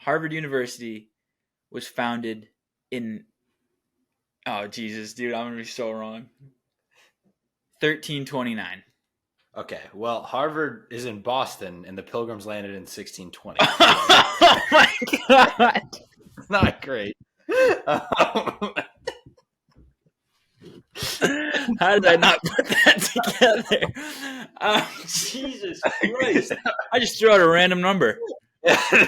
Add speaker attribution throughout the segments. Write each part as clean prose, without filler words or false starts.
Speaker 1: Harvard University was founded in. Oh Jesus, dude, I'm gonna be so wrong. 1329.
Speaker 2: Okay, well, Harvard is in Boston, and the Pilgrims landed in 1620.
Speaker 1: Oh my god!
Speaker 2: Not great.
Speaker 1: How did I not put that together? Jesus Christ! I just threw out a random number.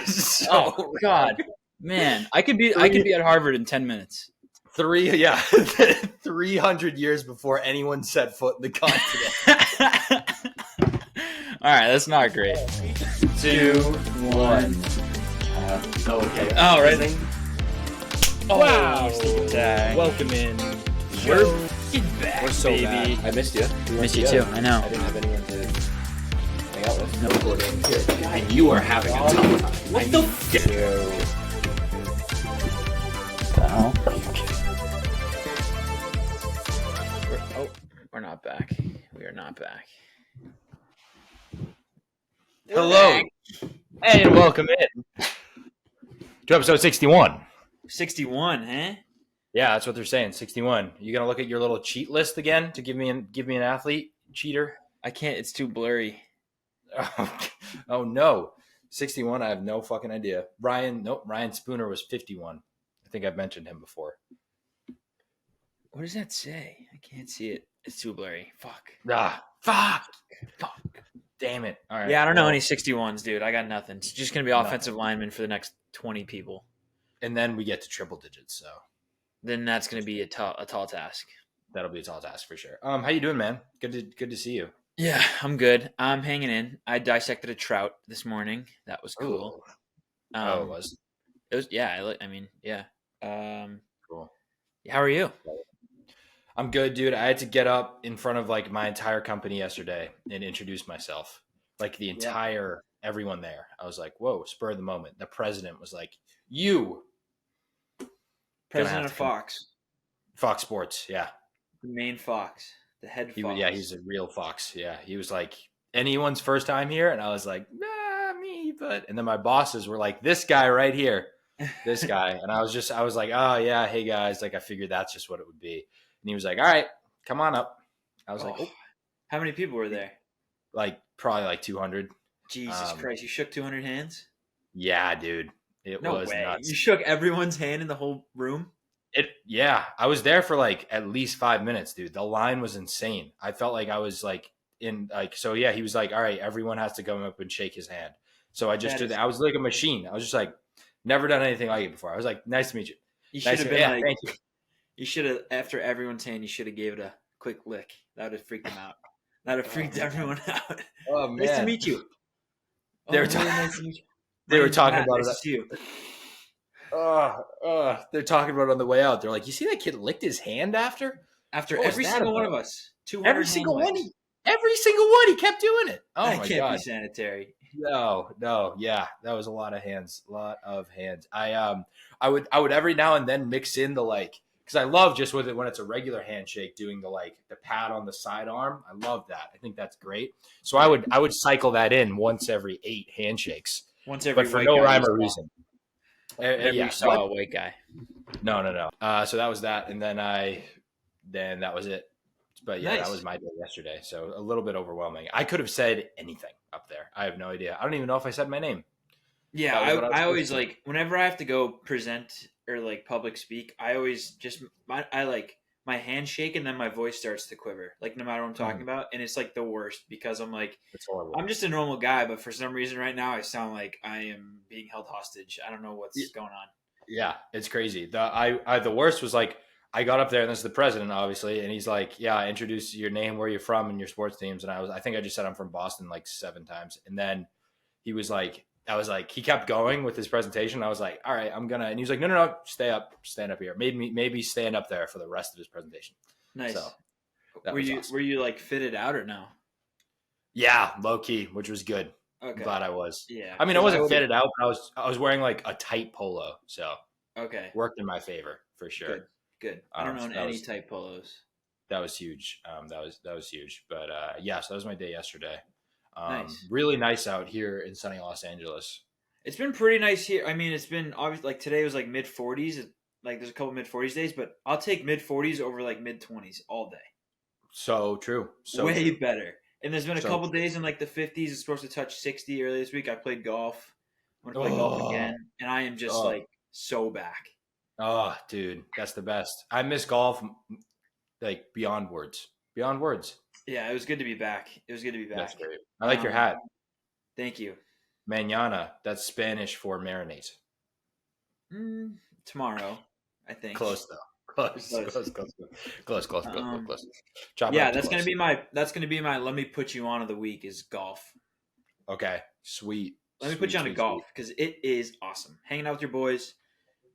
Speaker 2: So
Speaker 1: God, man, I could be at Harvard in 10 minutes.
Speaker 2: 300 years before anyone set foot in the continent.
Speaker 1: All right, that's not great. 2, 1.
Speaker 2: Okay.
Speaker 1: Oh, right.
Speaker 2: Wow.
Speaker 1: Welcome in.
Speaker 2: We're
Speaker 1: back,
Speaker 2: We're so
Speaker 1: baby.
Speaker 2: bad. I missed you.
Speaker 1: Missed you too. I know.
Speaker 2: I didn't have anyone to hang out with.
Speaker 1: No recording.
Speaker 2: And you are having a tough time.
Speaker 1: What the We're not back. We are not back.
Speaker 2: Hello. And welcome in to episode 61.
Speaker 1: 61, huh?
Speaker 2: Yeah, that's what they're saying. 61. You gonna look at your little cheat list again to give me an athlete cheater?
Speaker 1: I can't. It's too blurry.
Speaker 2: Oh no, 61. I have no fucking idea. Ryan Spooner was 51. I think I've mentioned him before.
Speaker 1: What does that say? I can't see it. It's too blurry. Fuck.
Speaker 2: Fuck. Damn it. All right.
Speaker 1: Yeah, I don't know any 61s, dude. I got nothing. It's just gonna be offensive linemen for the next 20 people.
Speaker 2: And then we get to triple digits. So
Speaker 1: then that's gonna be a tall task.
Speaker 2: That'll be a tall task for sure. How you doing, man? Good to see you.
Speaker 1: Yeah, I'm good. I'm hanging in. I dissected a trout this morning. That was cool.
Speaker 2: It was.
Speaker 1: It was. Yeah. I mean, yeah.
Speaker 2: Cool.
Speaker 1: How are you?
Speaker 2: I'm good, dude. I had to get up in front of like my entire company yesterday and introduce myself. Like the entire everyone there. I was like, whoa, spur of the moment. The president was like, you.
Speaker 1: President of Fox.
Speaker 2: Fox Sports, yeah.
Speaker 1: The main Fox. The head Fox.
Speaker 2: Yeah, he's a real Fox. Yeah. He was like, anyone's first time here? And I was like, nah, me, but and then my bosses were like, this guy right here. This guy. And I was like, oh yeah, hey guys. Like I figured that's just what it would be. And he was like, all right, come on up. I was like, oh.
Speaker 1: How many people were there?
Speaker 2: Like probably like 200.
Speaker 1: Jesus Christ. You shook 200 hands?
Speaker 2: Yeah, dude. It was
Speaker 1: way.
Speaker 2: Nuts.
Speaker 1: You shook everyone's hand in the whole room?
Speaker 2: Yeah. I was there for like at least 5 minutes, dude. The line was insane. I felt like I was like in like, so yeah, he was like, all right, everyone has to come up and shake his hand. So I just did that. I was like a machine. I was just like, never done anything like it before. I was like, nice to meet you.
Speaker 1: You should have been like, thank you. You should have, after everyone's hand, you should have gave it a quick lick. That would have freaked them out. That would have freaked everyone out.
Speaker 2: Oh, man.
Speaker 1: Nice to meet you.
Speaker 2: They were talking about it. They're talking about it on the way out. They're like, you see that kid licked his hand after?
Speaker 1: Every single one of us.
Speaker 2: Every single one. Every single one. He kept doing it. Oh, my God.
Speaker 1: That can't be sanitary.
Speaker 2: No. Yeah. That was a lot of hands. I would every now and then mix in the like, because I love just with it when it's a regular handshake doing the like the pat on the sidearm. I love that. I think that's great. So I would cycle that in once every 8 handshakes.
Speaker 1: But
Speaker 2: for no rhyme or reason.
Speaker 1: You saw a white guy.
Speaker 2: No. So that was that, and then that was it. But yeah, nice. That was my day yesterday. So a little bit overwhelming. I could have said anything up there. I have no idea. I don't even know if I said my name.
Speaker 1: Yeah, I always like whenever I have to go present or like public speak, I always just I like my handshake and then my voice starts to quiver. Like no matter what I'm talking about, and it's like the worst because I'm like I'm just a normal guy, but for some reason right now I sound like I am being held hostage. I don't know what's going on. Yeah,
Speaker 2: it's crazy. The worst was like I got up there and this is the president obviously, and he's like, yeah, introduce your name, where you're from, and your sports teams, and I think I just said I'm from Boston like 7 times, and then he was like. I was like, he kept going with his presentation. I was like, all right, I'm going to, and he was like, no, stand up here. Maybe stand up there for the rest of his presentation.
Speaker 1: Nice. So were you like fitted out or no?
Speaker 2: Yeah, low key, which was good.
Speaker 1: Okay.
Speaker 2: I'm glad I was.
Speaker 1: Yeah.
Speaker 2: I mean, I wasn't fitted out, but I was wearing like a tight polo. So
Speaker 1: okay.
Speaker 2: Worked in my favor for sure.
Speaker 1: Good. I don't own any tight polos.
Speaker 2: That was huge. That was huge. But yeah, so that was my day yesterday.
Speaker 1: Nice.
Speaker 2: Really nice out here in sunny Los Angeles.
Speaker 1: It's been pretty nice here. I mean, it's been obviously like today was like mid 40s. Like there's a couple mid 40s days, but I'll take mid 40s over like mid 20s all day.
Speaker 2: So true. So
Speaker 1: Way
Speaker 2: true.
Speaker 1: better. And there's been a
Speaker 2: So
Speaker 1: couple
Speaker 2: true.
Speaker 1: days in like the 50s. It's supposed to touch 60 earlier this week. I played golf. I'm gonna play golf
Speaker 2: Oh,
Speaker 1: again, and I am just
Speaker 2: oh,
Speaker 1: like so back.
Speaker 2: oh, dude, that's the best. I miss golf like beyond words. Beyond words.
Speaker 1: Yeah, it was good to be back. It was good to be
Speaker 2: That's
Speaker 1: back.
Speaker 2: great. I like your
Speaker 1: Um,
Speaker 2: hat.
Speaker 1: Thank you.
Speaker 2: Mañana. That's Spanish for marinate.
Speaker 1: Tomorrow, I think.
Speaker 2: Close though. Close,
Speaker 1: Close.
Speaker 2: close, close, close, close, close, close,
Speaker 1: Um,
Speaker 2: close. Chop it
Speaker 1: yeah,
Speaker 2: up to close.
Speaker 1: that's gonna be my let me put you on of the week is golf.
Speaker 2: Okay, sweet.
Speaker 1: Let me put you on to
Speaker 2: Sweet.
Speaker 1: golf because it is awesome. Hanging out with your boys.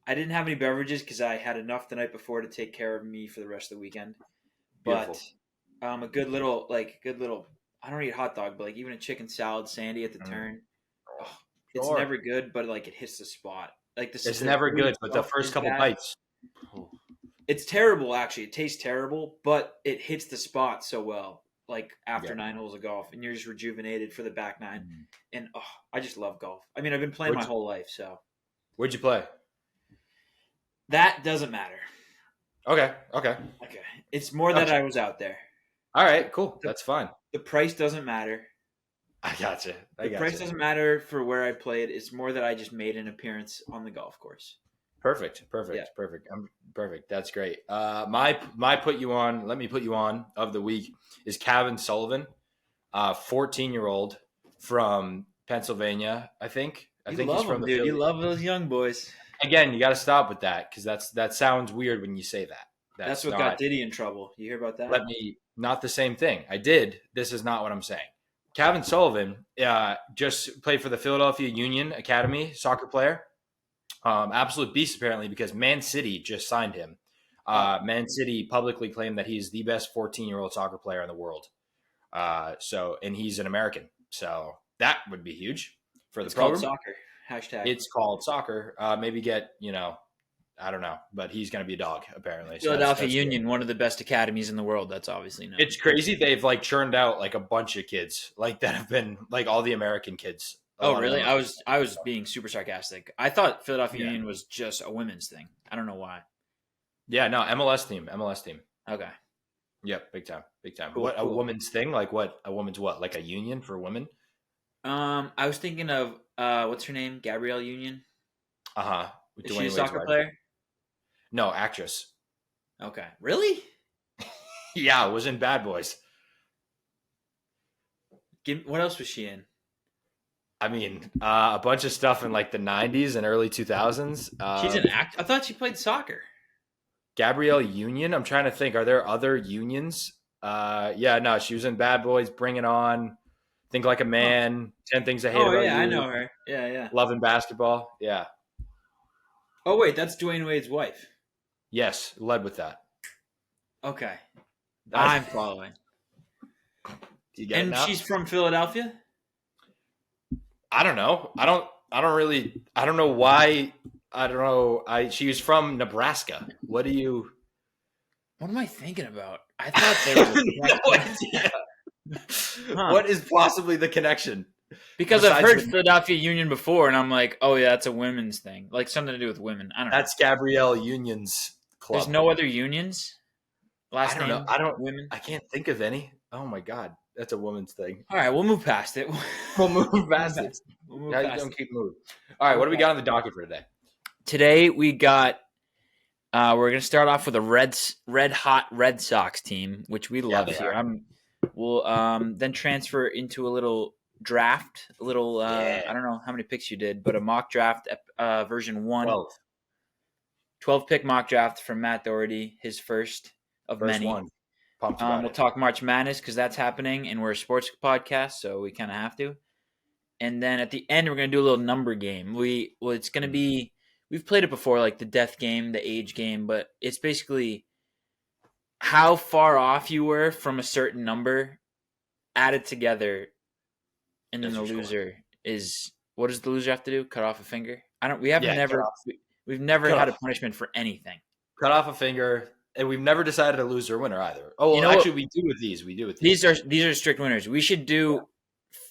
Speaker 1: I didn't have any beverages because I had enough the night before to take care of me for the rest of the weekend.
Speaker 2: Beautiful.
Speaker 1: But a good little I don't eat hot dog, but like even a chicken salad, Sandy at the turn. Oh, it's
Speaker 2: Sure.
Speaker 1: never good, but like it hits the spot. Like
Speaker 2: It's never
Speaker 1: food
Speaker 2: good, but the
Speaker 1: itself
Speaker 2: first
Speaker 1: is
Speaker 2: couple
Speaker 1: bad.
Speaker 2: bites.
Speaker 1: It's terrible, actually. It tastes terrible, but it hits the spot so well. Like after
Speaker 2: Yeah.
Speaker 1: 9 holes of golf, and you're just rejuvenated for the back nine.
Speaker 2: Mhm.
Speaker 1: And I just love golf. I mean, I've been playing my
Speaker 2: Where'd you,
Speaker 1: whole life, so
Speaker 2: where'd you play?
Speaker 1: that doesn't matter.
Speaker 2: Okay.
Speaker 1: Okay, it's more that
Speaker 2: Gotcha.
Speaker 1: I was out there.
Speaker 2: All right. Cool.
Speaker 1: The,
Speaker 2: That's fine.
Speaker 1: the price doesn't matter.
Speaker 2: I gotcha.
Speaker 1: The price doesn't matter for where I played. It's more that I just made an appearance on the golf course.
Speaker 2: Perfect.
Speaker 1: Yeah.
Speaker 2: I'm perfect. That's great. My put you on. Let me put you on of the week is Kevin Sullivan, 14-year-old from Pennsylvania. I think
Speaker 1: You
Speaker 2: he's
Speaker 1: love
Speaker 2: from
Speaker 1: them,
Speaker 2: the
Speaker 1: dude.
Speaker 2: Philly.
Speaker 1: You love those young boys.
Speaker 2: Again, you got to stop with that because that sounds weird when you say that.
Speaker 1: That's
Speaker 2: That's
Speaker 1: what got
Speaker 2: not.
Speaker 1: Diddy in trouble. You hear about that?
Speaker 2: Let me not the same thing. I did. This is not what I'm saying. Kevin Sullivan just played for the Philadelphia Union Academy, soccer player. Absolute beast apparently because Man City just signed him. Man City publicly claimed that he's the best 14-year-old soccer player in the world. And he's an American, so that would be huge for the
Speaker 1: It's
Speaker 2: program.
Speaker 1: called soccer. Hashtag.
Speaker 2: It's called soccer. Maybe get I don't know, but he's going to be a dog apparently. So
Speaker 1: Philadelphia
Speaker 2: that's
Speaker 1: Union, one of the best academies in the world. That's obviously known.
Speaker 2: It's crazy. They've like churned out like a bunch of kids like that have been like all the American kids.
Speaker 1: Oh, really? I was being super sarcastic. I thought Philadelphia Union was just a women's thing. I don't know why.
Speaker 2: Yeah, no, MLS team.
Speaker 1: Okay.
Speaker 2: Yep, big time.
Speaker 1: Cool,
Speaker 2: What a
Speaker 1: cool.
Speaker 2: woman's thing? Like what a woman's what? Like a union for women?
Speaker 1: I was thinking of what's her name? Gabrielle Union.
Speaker 2: Uh-huh.
Speaker 1: Is she a soccer player?
Speaker 2: No, actress.
Speaker 1: Okay. Really?
Speaker 2: Yeah, was in Bad Boys.
Speaker 1: What else was she in?
Speaker 2: I mean, a bunch of stuff in like the 90s and early 2000s.
Speaker 1: She's an act. I thought she played soccer.
Speaker 2: Gabrielle Union. I'm trying to think. Are there other unions? Yeah, no, she was in Bad Boys, Bring It On, Think Like a Man, 10 Things I Hate About You.
Speaker 1: Oh, yeah, I know her. Yeah.
Speaker 2: Love and Basketball. Yeah.
Speaker 1: Oh, wait, that's Dwayne Wade's wife.
Speaker 2: Yes, led with that.
Speaker 1: Okay. I'm following.
Speaker 2: You get it
Speaker 1: And
Speaker 2: now?
Speaker 1: she's from Philadelphia?
Speaker 2: I don't know. I don't know why. I don't know. She was from Nebraska. What
Speaker 1: What am I thinking about? I thought there was
Speaker 2: no idea.
Speaker 1: Huh.
Speaker 2: What is possibly the connection?
Speaker 1: Because I've
Speaker 2: Besides
Speaker 1: heard Philadelphia Union before, and I'm like, oh yeah, that's a women's thing, like something to do with women. I don't know.
Speaker 2: That's Gabrielle Union's club.
Speaker 1: There's no other unions. Last
Speaker 2: I don't
Speaker 1: name.
Speaker 2: know.
Speaker 1: Women.
Speaker 2: I can't think of any. Oh my god, that's a woman's thing.
Speaker 1: All right, we'll move past it.
Speaker 2: We'll move past it.
Speaker 1: We'll move
Speaker 2: Now you
Speaker 1: past
Speaker 2: don't
Speaker 1: it.
Speaker 2: keep moving. All right, what do we got on the docket for today?
Speaker 1: Today we got. We're gonna start off with a red hot Red Sox team, which we love
Speaker 2: they
Speaker 1: here.
Speaker 2: are.
Speaker 1: We'll then transfer into a little draft. A little. I don't know how many picks you did, but a mock draft version 1. 12 pick mock draft from Matt Doherty, his first of many.
Speaker 2: One. Pumped about
Speaker 1: We'll
Speaker 2: it.
Speaker 1: talk March Madness because that's happening, and we're a sports podcast, so we kind of have to. And then at the end, we're gonna do a little number game. It's gonna be. We've played it before, like the death game, the age game, but it's basically how far off you were from a certain number added together, and then
Speaker 2: That's
Speaker 1: the
Speaker 2: your
Speaker 1: loser is. What does the loser have to do? Cut off a finger? We've never
Speaker 2: Cut
Speaker 1: had
Speaker 2: off.
Speaker 1: a punishment for anything.
Speaker 2: Cut off a finger, and we've never decided a loser or winner either. Oh, well,
Speaker 1: You know
Speaker 2: actually, we do with these.
Speaker 1: These are strict winners. We should do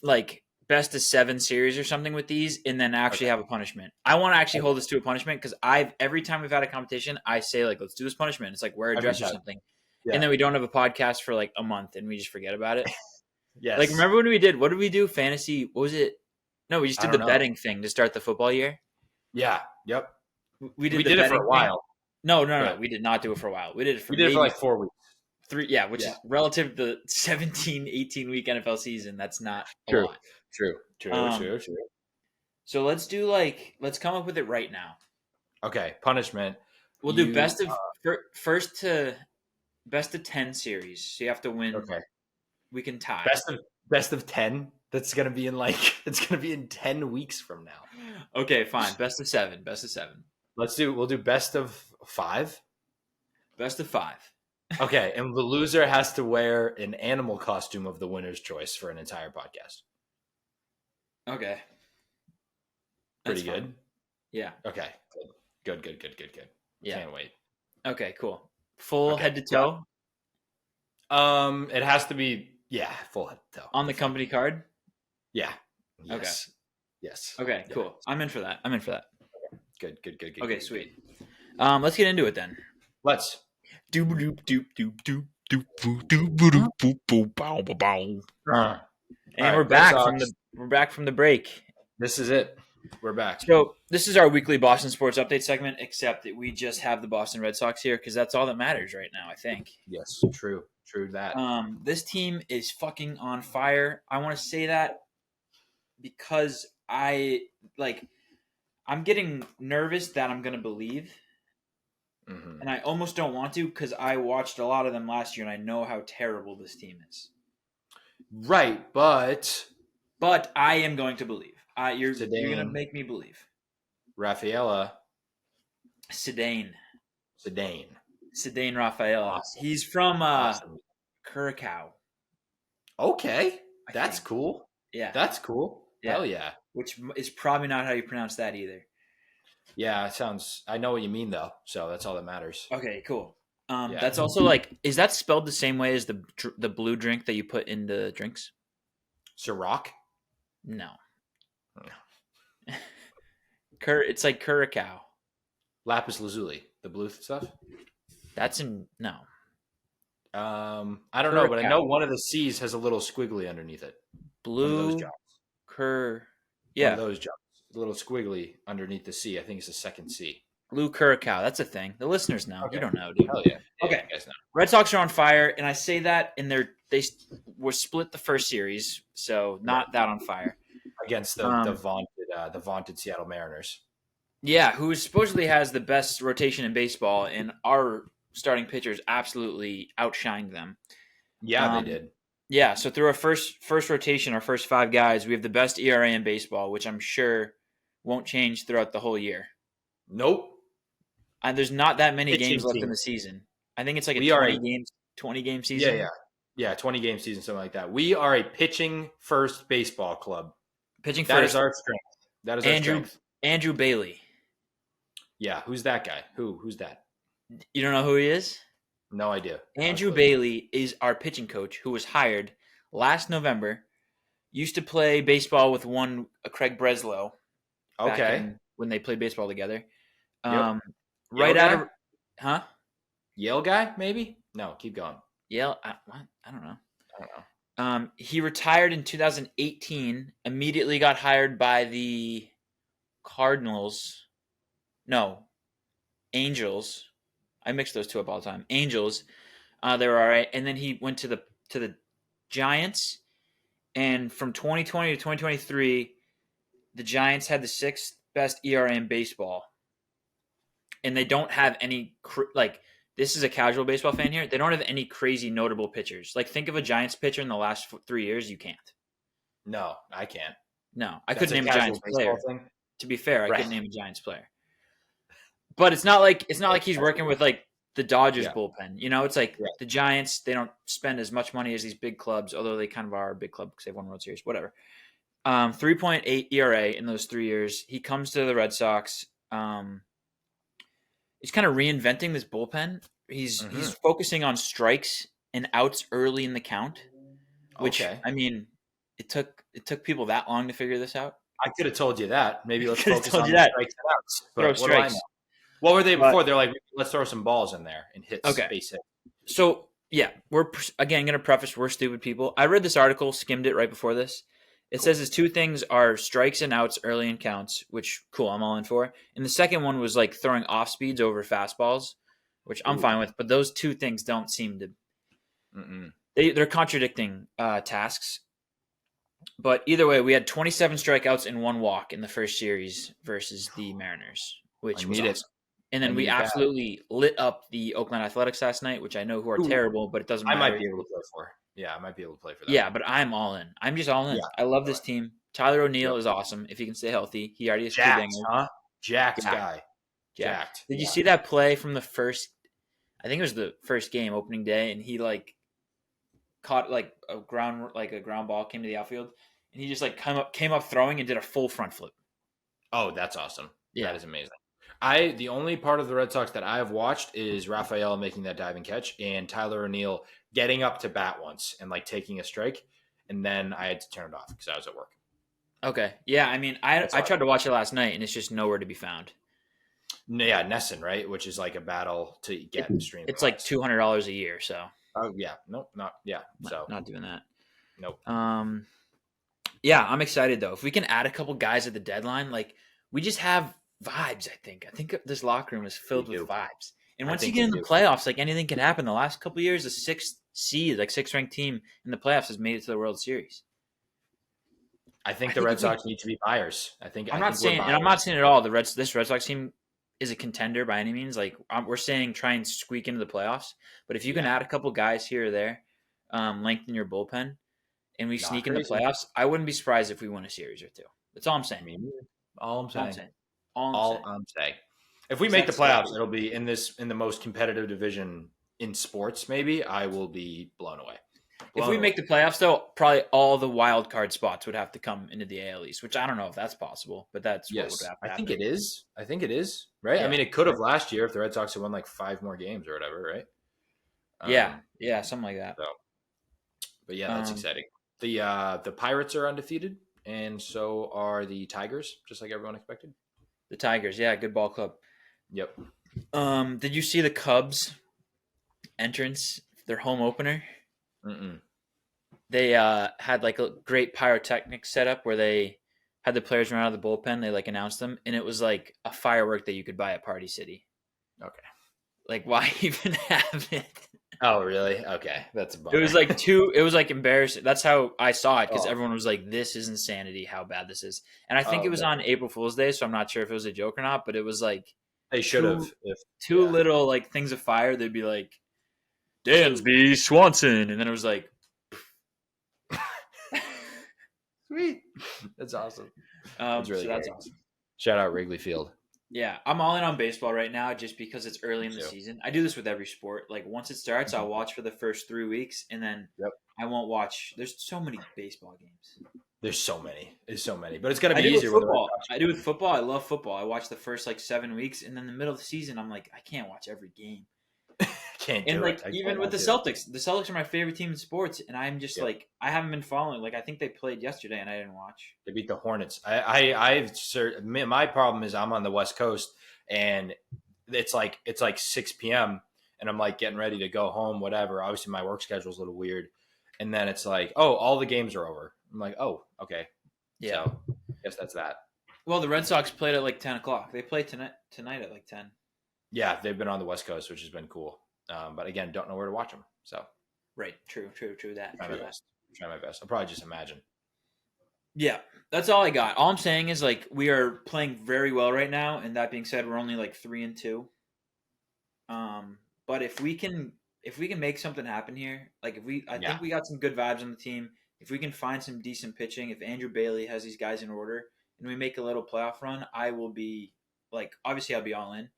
Speaker 1: like best of 7 series or something with these, and then actually have a punishment. I want to actually hold this to a punishment because every time we've had a competition, I say like, let's do this punishment. It's like wear a dress or something, and then we don't have a podcast for like a month, and we just forget about it.
Speaker 2: Yes.
Speaker 1: Like remember when we did? What did we do? Fantasy? What was it? No, we just did the betting thing to start the football year.
Speaker 2: Yeah. Yep.
Speaker 1: We did
Speaker 2: it for a while.
Speaker 1: No. We did not do it for a while. We did it for
Speaker 2: like 4 weeks.
Speaker 1: 3, which is relative to the 17, 18-week NFL season. That's not a lot.
Speaker 2: True.
Speaker 1: So let's come up with it right now.
Speaker 2: Okay, punishment.
Speaker 1: We'll do best of 10 series. So you have to win.
Speaker 2: Okay.
Speaker 1: We can tie.
Speaker 2: Best of 10. That's gonna be in 10 weeks from now.
Speaker 1: Okay, fine. Best of 7.
Speaker 2: We'll do best of 5.
Speaker 1: Best of 5.
Speaker 2: Okay, and the loser has to wear an animal costume of the winner's choice for an entire podcast.
Speaker 1: Okay.
Speaker 2: Pretty good.
Speaker 1: Yeah.
Speaker 2: Okay. Good.
Speaker 1: Yeah.
Speaker 2: Can't wait.
Speaker 1: Okay, cool. Full head to toe?
Speaker 2: It has to be full head to toe.
Speaker 1: On the company card?
Speaker 2: Yeah.
Speaker 1: Yes.
Speaker 2: Okay. Yes.
Speaker 1: Okay, cool.
Speaker 2: Yeah.
Speaker 1: I'm in for that.
Speaker 2: Good.
Speaker 1: Okay, sweet. Let's get into it then.
Speaker 2: Let's.
Speaker 1: And we're back from the break.
Speaker 2: This is it. We're back.
Speaker 1: So this is our weekly Boston sports update segment, except that we just have the Boston Red Sox here because that's all that matters right now, I think.
Speaker 2: Yes, true that.
Speaker 1: This team is fucking on fire. I want to say that because I'm getting nervous that I'm going to believe. Mm-hmm. And I almost don't want to because I watched a lot of them last year and I know how terrible this team is.
Speaker 2: Right, but
Speaker 1: I am going to believe. You're going to make me believe.
Speaker 2: Rafaela.
Speaker 1: Sedane Rafaela.
Speaker 2: Awesome.
Speaker 1: He's from Curacao.
Speaker 2: Okay. That's cool.
Speaker 1: Yeah.
Speaker 2: That's cool. Yeah. Hell yeah.
Speaker 1: Which is probably not how you pronounce that either.
Speaker 2: Yeah, it sounds. I know what you mean though, so that's all that matters.
Speaker 1: Okay, cool. That's also is that spelled the same way as the blue drink that you put in the drinks?
Speaker 2: Ciroc?
Speaker 1: No. It's like Curacao.
Speaker 2: Lapis lazuli, the blue stuff.
Speaker 1: That's no.
Speaker 2: I don't know, but I know one of the C's has a little squiggly underneath it.
Speaker 1: Blue.
Speaker 2: One of those jobs.
Speaker 1: Yeah.
Speaker 2: One of those jobs. A little squiggly underneath the C. I think it's the second C.
Speaker 1: Blue Curacao. That's a thing. The listeners know.
Speaker 2: Okay.
Speaker 1: You don't know, dude.
Speaker 2: Hell yeah.
Speaker 1: Okay.
Speaker 2: You guys know.
Speaker 1: Red Sox are on fire, and I say that, and they were split the first series, so not that on fire
Speaker 2: against the vaunted Seattle Mariners.
Speaker 1: Yeah, who supposedly has the best rotation in baseball, and our starting pitchers absolutely outshined them.
Speaker 2: Yeah, they did.
Speaker 1: Yeah, so through our first rotation, our first 5 guys, we have the best ERA in baseball, which I'm sure won't change throughout the whole year.
Speaker 2: Nope.
Speaker 1: And there's not that many games left in the season. I think it's like a 20 game season.
Speaker 2: Yeah, 20 game season, something like that. We are a pitching first baseball club.
Speaker 1: Pitching
Speaker 2: that
Speaker 1: first.
Speaker 2: That is our strength. That is our strength.
Speaker 1: Andrew Bailey.
Speaker 2: Yeah, who's that guy? Who's that?
Speaker 1: You don't know who he is?
Speaker 2: No idea.
Speaker 1: Andrew Bailey is our pitching coach who was hired last November. Used to play baseball with Craig Breslow.
Speaker 2: Okay.
Speaker 1: When they played baseball together.
Speaker 2: Yep.
Speaker 1: Right out of... Huh?
Speaker 2: Yale guy, maybe? No, keep going.
Speaker 1: Yale? What? I don't know. He retired in 2018. Immediately got hired by the Cardinals. No. Angels. I mix those two up all the time. Angels. They were all right. And then he went to the Giants. And from 2020 to 2023, the Giants had the 6th best ERA in baseball. And they don't have any this is a casual baseball fan here. They don't have any crazy notable pitchers. Like, think of a Giants pitcher in the last 3 years. You can't.
Speaker 2: No, I can't.
Speaker 1: No, I couldn't name a Giants player. To be fair, I couldn't name a Giants player. But it's not like he's working with like the Dodgers bullpen. You know, it's like the Giants. They don't spend as much money as these big clubs, although they kind of are a big club because they've won World Series. Whatever. 3.8 ERA in those 3 years. He comes to the Red Sox. He's kind of reinventing this bullpen. He's focusing on strikes and outs early in the count, which I mean, it took it took people that long to figure this out.
Speaker 2: I could have told you that. Maybe let's
Speaker 1: Could've
Speaker 2: focus
Speaker 1: told
Speaker 2: on
Speaker 1: you
Speaker 2: the
Speaker 1: that.
Speaker 2: strikes and outs. But
Speaker 1: Throw
Speaker 2: what do I
Speaker 1: strikes.
Speaker 2: know? What were they
Speaker 1: But-
Speaker 2: before? They're like, let's throw some balls in there and hit
Speaker 1: Okay.
Speaker 2: base hit.
Speaker 1: So yeah, we're again going to preface we're stupid people. I read this article, skimmed it right before this. It says his two things are strikes and outs early in counts, which cool, I'm all in for. And the second one was like throwing off speeds over fastballs, which I'm fine with. But those two things don't seem to. They're contradicting tasks. But either way, we had 27 strikeouts and 1 walk in the first series versus the Mariners, which was awesome. And then we absolutely lit up the Oakland Athletics last night, which I know who are terrible, but it doesn't matter.
Speaker 2: I might be able to play for. Yeah, I might be able to play for that.
Speaker 1: Yeah, but I'm all in. I'm just all in. Yeah, I love this team. Tyler O'Neill is awesome if he can stay healthy. He already has
Speaker 2: Jacked, huh? Jacked guy.
Speaker 1: Jacked. Did you see that play from the first? I think it was the first game, opening day, and he like caught like a ground ball came to the outfield, and he just like came up throwing and did a full front flip.
Speaker 2: Oh, that's awesome.
Speaker 1: Yeah,
Speaker 2: that is amazing. The only part of the Red Sox that I have watched is Rafael making that diving catch and Tyler O'Neill getting up to bat once and like taking a strike, and then I had to turn it off because I was at work.
Speaker 1: Okay, yeah, I mean, I tried to watch it last night and it's just nowhere to be found.
Speaker 2: Yeah, Nesson, right, which is like a battle to get streamed.
Speaker 1: It's like $200 a year, so.
Speaker 2: Oh yeah, nope, not doing
Speaker 1: that.
Speaker 2: Nope.
Speaker 1: Yeah, I'm excited though. If we can add a couple guys at the deadline, like we just have vibes. I think this locker room is filled with vibes. And once you get in the playoffs, like anything can happen. The last couple of years, the 6th seed, like 6th ranked team in the playoffs has made it to the World Series.
Speaker 2: I think the Red Sox need to be buyers. I'm not saying
Speaker 1: at all this Red Sox team is a contender by any means. Like we're saying, try and squeak into the playoffs. But if you can add a couple guys here or there, lengthen your bullpen, and we sneak in the playoffs, I wouldn't be surprised if we win a series or two. That's all I'm saying.
Speaker 2: All I'm saying. If we make the playoffs, it'll be in the most competitive division in sports. Maybe I will be blown away.
Speaker 1: If we make the playoffs, though, probably all the wild card spots would have to come into the AL East, which I don't know if that's possible, but that's what would have to happen.
Speaker 2: I think it is, right? Yeah. I mean, it could have last year if the Red Sox had won like 5 more games or whatever, right?
Speaker 1: Yeah, something like that.
Speaker 2: So, but yeah, that's exciting. The Pirates are undefeated, and so are the Tigers, just like everyone expected.
Speaker 1: The Tigers, yeah, good ball club.
Speaker 2: Yep.
Speaker 1: Did you see the Cubs entrance, their home opener? They had like a great pyrotechnics setup where they had the players run out of the bullpen. They like announced them, and it was like a firework that you could buy at Party City.
Speaker 2: Okay.
Speaker 1: Like, why even have it?
Speaker 2: Oh, really? Okay, that's a bummer.
Speaker 1: It was like embarrassing. That's how I saw it because everyone was like, "This is insanity! How bad this is!" And I think it was on April Fool's Day, so I'm not sure if it was a joke or not. But it was like
Speaker 2: they should have
Speaker 1: two little like things of fire. They'd be like Dansby Swanson, and then it was like,
Speaker 2: sweet. That's awesome.
Speaker 1: That's really that's awesome.
Speaker 2: Shout out Wrigley Field.
Speaker 1: Yeah, I'm all in on baseball right now just because it's early in the season. I do this with every sport. Like, once it starts, I'll watch for the first 3 weeks, and then I won't watch. There's so many baseball games.
Speaker 2: There's so many. But it's got to be easier
Speaker 1: with football. I do with football. I love football. I watch the first, 7 weeks, and then the middle of the season, I'm like, I can't watch every game.
Speaker 2: Can't do it.
Speaker 1: Even with the Celtics. The Celtics are my favorite team in sports, and I'm just like, I haven't been following. Like, I think they played yesterday, and I didn't watch.
Speaker 2: They beat the Hornets. My problem is I'm on the West Coast, and it's like 6 p.m., and I'm like getting ready to go home, whatever. Obviously, my work schedule's a little weird. And then it's like, oh, all the games are over. I'm like, oh, okay.
Speaker 1: Yeah.
Speaker 2: So, I guess that's that.
Speaker 1: Well, the Red Sox played at 10 o'clock. They play tonight at 10.
Speaker 2: Yeah, they've been on the West Coast, which has been cool. But again, don't know where to watch them. So,
Speaker 1: right, true. That.
Speaker 2: Try my best. I'll probably just imagine.
Speaker 1: Yeah, that's all I got. All I'm saying is we are playing very well right now, and that being said, we're only 3-2. But if we can make something happen here, I think we got some good vibes on the team. If we can find some decent pitching, if Andrew Bailey has these guys in order, and we make a little playoff run, I will be obviously I'll be all in.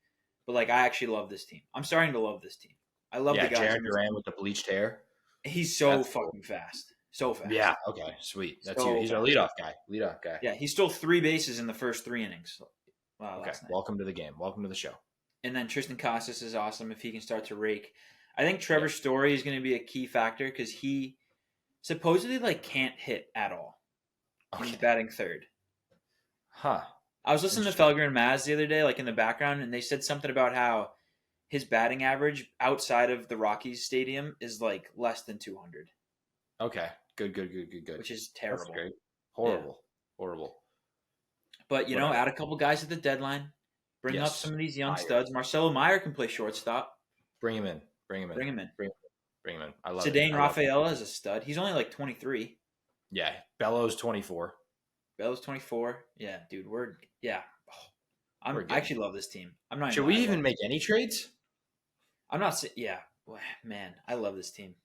Speaker 1: But I actually love this team. I'm starting to love this team. I love the guys.
Speaker 2: Jaron Duran with the bleached hair.
Speaker 1: He's so fucking fast. So fast.
Speaker 2: Yeah. Okay. Sweet. That's you. He's our leadoff guy.
Speaker 1: Yeah. He stole 3 bases in the first 3 innings.
Speaker 2: Okay. Welcome to the game. Welcome to the show.
Speaker 1: And then Tristan Casas is awesome if he can start to rake. I think Trevor Story is going to be a key factor because he supposedly can't hit at all. and he's batting third.
Speaker 2: Huh.
Speaker 1: I was listening to Felger and Maz the other day, like in the background, and they said something about how his batting average outside of the Rockies stadium is like less than 200.
Speaker 2: Okay. Good.
Speaker 1: Which is terrible.
Speaker 2: That's great. Horrible.
Speaker 1: But, add a couple guys at the deadline. Bring up some of these young studs. Marcelo Meyer can play shortstop.
Speaker 2: Bring him in. I love it.
Speaker 1: Sedane Rafaela is a stud. He's only like 23.
Speaker 2: Yeah. Bellows 24.
Speaker 1: Yeah, dude. I actually love this team. I'm not.
Speaker 2: Should we even make any trades?
Speaker 1: I'm not. Yeah, man, I love this team.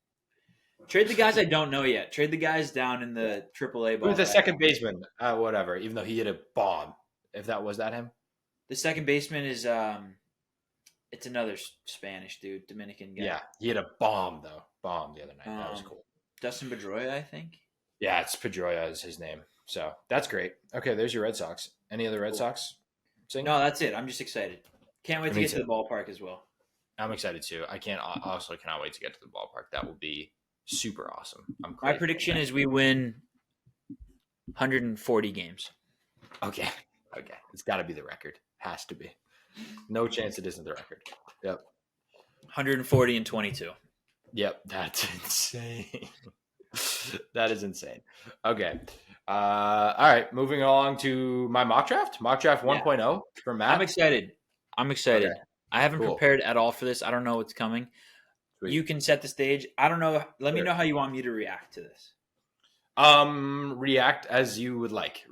Speaker 1: Trade the guys I don't know yet. Trade the guys down in the AAA ball.
Speaker 2: Who's the second baseman? Whatever. Even though he hit a bomb. If that was that him?
Speaker 1: The second baseman is it's another Spanish dude, Dominican guy.
Speaker 2: Yeah, he hit a bomb though. Bomb the other night. That was cool.
Speaker 1: Dustin Pedroia, I think.
Speaker 2: Yeah, it's Pedroia is his name. So that's great. Okay, there's your Red Sox. Any other Red Sox?
Speaker 1: No, that's it. I'm just excited. Can't wait to get to the ballpark as well.
Speaker 2: I'm excited too. I cannot wait to get to the ballpark. That will be super awesome.
Speaker 1: My prediction is we win 140 games.
Speaker 2: Okay. It's got to be the record. Has to be. No chance it isn't the record. Yep.
Speaker 1: 140 and 22.
Speaker 2: Yep, that's insane. That is insane. Okay. All right, moving along to my mock draft. Mock draft 1.0 from Matt.
Speaker 1: I'm excited. Okay. I haven't prepared at all for this. I don't know what's coming.
Speaker 2: Sweet.
Speaker 1: You can set the stage. I don't know. Let me know how you want me to react to this.
Speaker 2: React as you would like.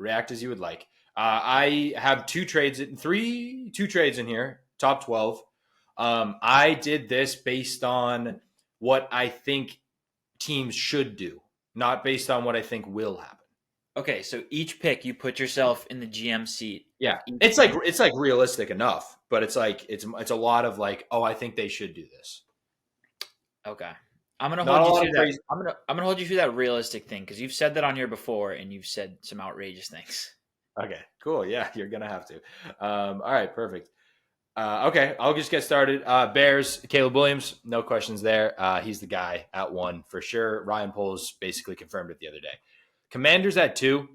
Speaker 2: I have two trades in here, top 12. I did this based on what I think teams should do, not based on what I think will happen.
Speaker 1: Okay, so each pick you put yourself in the GM seat.
Speaker 2: Yeah, it's like realistic enough, but it's like it's a lot of like, oh, I think they should do this.
Speaker 1: Okay, I'm gonna hold you through that. I'm gonna hold you through that realistic thing because you've said that on here before, and you've said some outrageous things.
Speaker 2: Okay, cool. Yeah, you're gonna have to. All right, perfect. Okay, I'll just get started. Bears, Caleb Williams, no questions there. He's the guy at 1 for sure. Ryan Poles basically confirmed it the other day. Commanders at 2.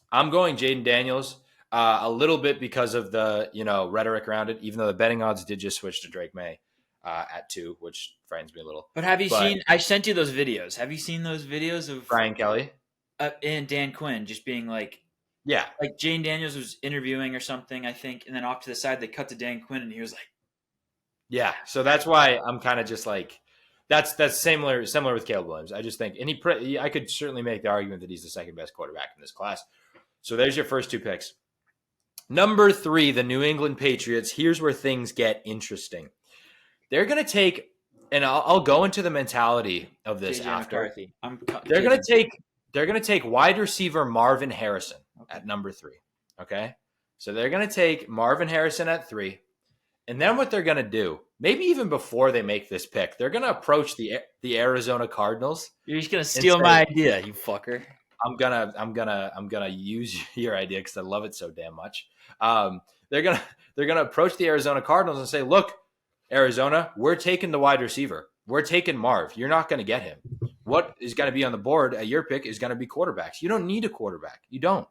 Speaker 2: I'm going Jaden Daniels a little bit because of the rhetoric around it, even though the betting odds did just switch to Drake May at 2, which frightens me a little.
Speaker 1: But have you seen – I sent you those videos. Have you seen those videos of –
Speaker 2: Brian Kelly?
Speaker 1: And Dan Quinn just being like –
Speaker 2: yeah.
Speaker 1: Like Jane Daniels was interviewing or something, I think, and then off to the side they cut to Dan Quinn and he was like –
Speaker 2: yeah, so that's why I'm kind of just like – That's similar with Caleb Williams. I just think, and I could certainly make the argument that he's the second best quarterback in this class. So there's your first 2 picks. Number 3, the New England Patriots. Here's where things get interesting. They're going to take, and I'll go into the mentality of this
Speaker 1: JJ
Speaker 2: after.
Speaker 1: McCarthy.
Speaker 2: They're going to take wide receiver Marvin Harrison at number 3. Okay, so they're going to take Marvin Harrison at 3. And then what they're going to do, maybe even before they make this pick, they're going to approach the Arizona Cardinals.
Speaker 1: You're just going to steal my idea, you fucker.
Speaker 2: I'm gonna use your idea because I love it so damn much. They're gonna approach the Arizona Cardinals and say, "Look, Arizona, we're taking the wide receiver. We're taking Marv. You're not going to get him. What is going to be on the board at your pick is going to be quarterbacks. You don't need a quarterback. You don't.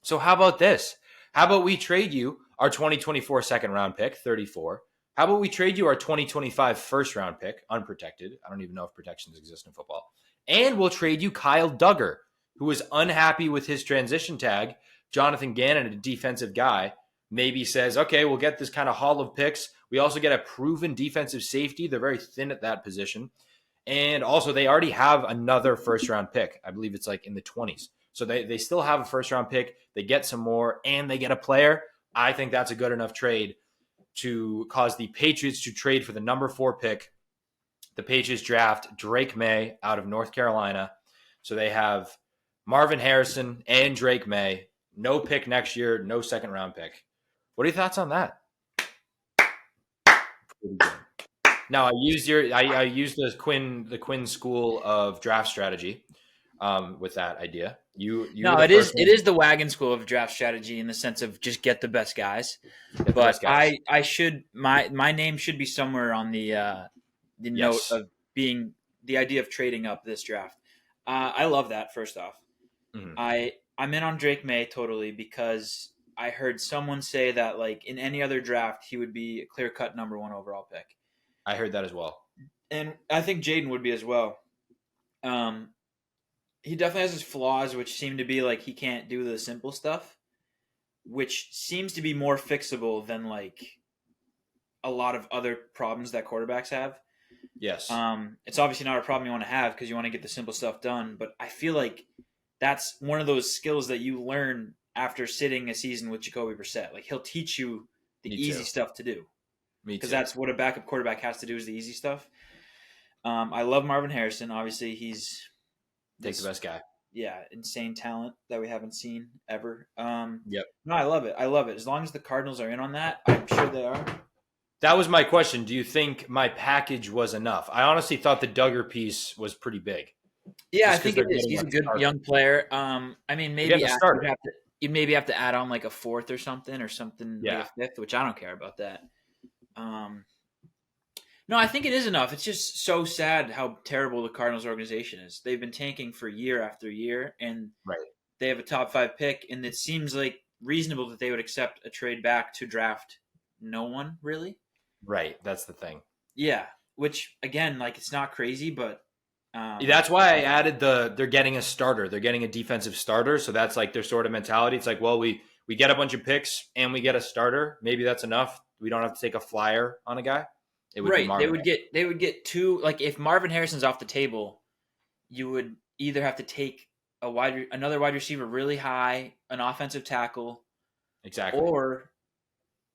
Speaker 2: So how about this? How about we trade you our 2024 second round pick, 34? How about we trade you our 2025 first round pick, unprotected? I don't even know if protections exist in football. And we'll trade you Kyle Duggar, who is unhappy with his transition tag. Jonathan Gannon, a defensive guy, maybe says, okay, we'll get this kind of haul of picks. We also get a proven defensive safety. They're very thin at that position. And also they already have another first round pick. I believe it's like in the 20s. So they still have a first round pick. They get some more and they get a player. I think that's a good enough trade to cause the Patriots to trade for the number 4 pick. The Patriots draft Drake May out of North Carolina. So they have Marvin Harrison and Drake May. No pick next year, no second round pick. What are your thoughts on that? Now I used the Quinn school of draft strategy with that idea.
Speaker 1: It is the Wagon school of draft strategy in the sense of just get the best guys. I should my name should be somewhere on the note of being the idea of trading up this draft. I love that. First off,
Speaker 2: Mhm.
Speaker 1: I'm in on Drake May totally because I heard someone say that like in any other draft he would be a clear cut number one overall pick,
Speaker 2: I heard that as well.
Speaker 1: and I think Jaden would be as well. Um, he definitely has his flaws, which seem to be like he can't do the simple stuff, which seems to be more fixable than like a lot of other problems that quarterbacks have.
Speaker 2: Yes.
Speaker 1: It's obviously not a problem you want to have because you want to get the simple stuff done, but I feel like that's one of those skills that you learn after sitting a season with Jacoby Brissett. Like he'll teach you the
Speaker 2: Me
Speaker 1: easy
Speaker 2: too.
Speaker 1: stuff to do
Speaker 2: Me
Speaker 1: because
Speaker 2: too.
Speaker 1: that's what a backup quarterback has to do is the easy stuff. I love Marvin Harrison. Obviously, he's
Speaker 2: Take the
Speaker 1: this
Speaker 2: best guy.
Speaker 1: insane talent that we haven't seen ever.
Speaker 2: Yep.
Speaker 1: No, I love it. I love it. As long as the Cardinals are in on that, I'm sure they are.
Speaker 2: That was my question. Do you think my package was enough? I honestly thought the Duggar piece was pretty big.
Speaker 1: Yeah, I
Speaker 2: Just because
Speaker 1: think it
Speaker 2: they're
Speaker 1: is.
Speaker 2: getting
Speaker 1: He's a
Speaker 2: a
Speaker 1: good
Speaker 2: starter.
Speaker 1: young player. I mean,
Speaker 2: They're getting
Speaker 1: maybe
Speaker 2: a starter.
Speaker 1: you'd maybe have to add on like a fourth or something
Speaker 2: Yeah.
Speaker 1: like a fifth, which I don't care about that. No, I think it is enough. It's just so sad how terrible the Cardinals organization is. They've been tanking for year after year, and
Speaker 2: Right.
Speaker 1: they have a top 5 pick, and it seems like reasonable that they would accept a trade back to draft no one really.
Speaker 2: Right. That's the thing.
Speaker 1: Yeah, which again, like it's not crazy, but
Speaker 2: That's why I added they're getting a starter. They're getting a defensive starter. So that's like their sort of mentality. It's like, well, we get a bunch of picks and we get a starter. Maybe that's enough. We don't have to take a flyer on a guy. It would be
Speaker 1: right,
Speaker 2: Marvin.
Speaker 1: they would get two. Like if Marvin Harrison's off the table, you would either have to take another wide receiver really high, an offensive tackle,
Speaker 2: Exactly.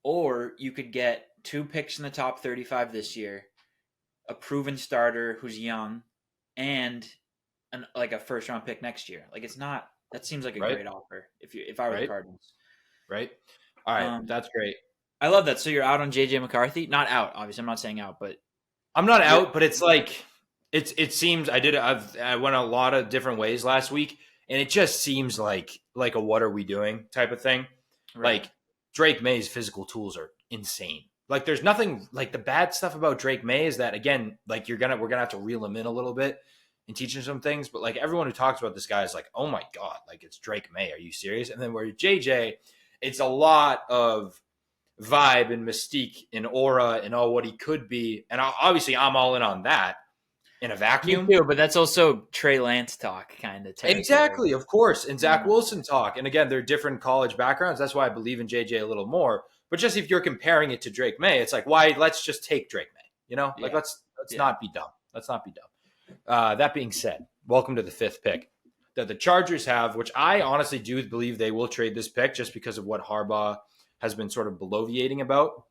Speaker 1: or you could get 2 picks in the top 35 this year, a proven starter who's young, and like a first round pick next year. Like it's not. That seems like a
Speaker 2: Right.
Speaker 1: great offer if I were the Cardinals.
Speaker 2: Right. All right. That's great.
Speaker 1: I love that. So you're out on JJ McCarthy? Not out, obviously. I'm not saying out, but
Speaker 2: I'm not out, but it's like it seems I went a lot of different ways last week, and it just seems like a what are we doing type of thing.
Speaker 1: right.
Speaker 2: Like Drake May's physical tools are insane. Like there's nothing like the bad stuff about Drake May is that again, like we're gonna have to reel him in a little bit and teach him some things. But like everyone who talks about this guy is like, oh my god, like it's Drake May. Are you serious? And then where JJ, it's a lot of vibe and mystique and aura and all what he could be. And obviously, I'm all in on that in a vacuum.
Speaker 1: Me too, but that's also Trey Lance talk, kind of.
Speaker 2: Exactly, of course. And Zach Wilson talk. And again, they're different college backgrounds. That's why I believe in JJ a little more. But just if you're comparing it to Drake May, it's like, why? Let's just take Drake May. You know, like let's not be dumb. Let's not be dumb. That being said, welcome to the 5th pick that the Chargers have, which I honestly do believe they will trade this pick just because of what Harbaugh has been sort of bloviating about.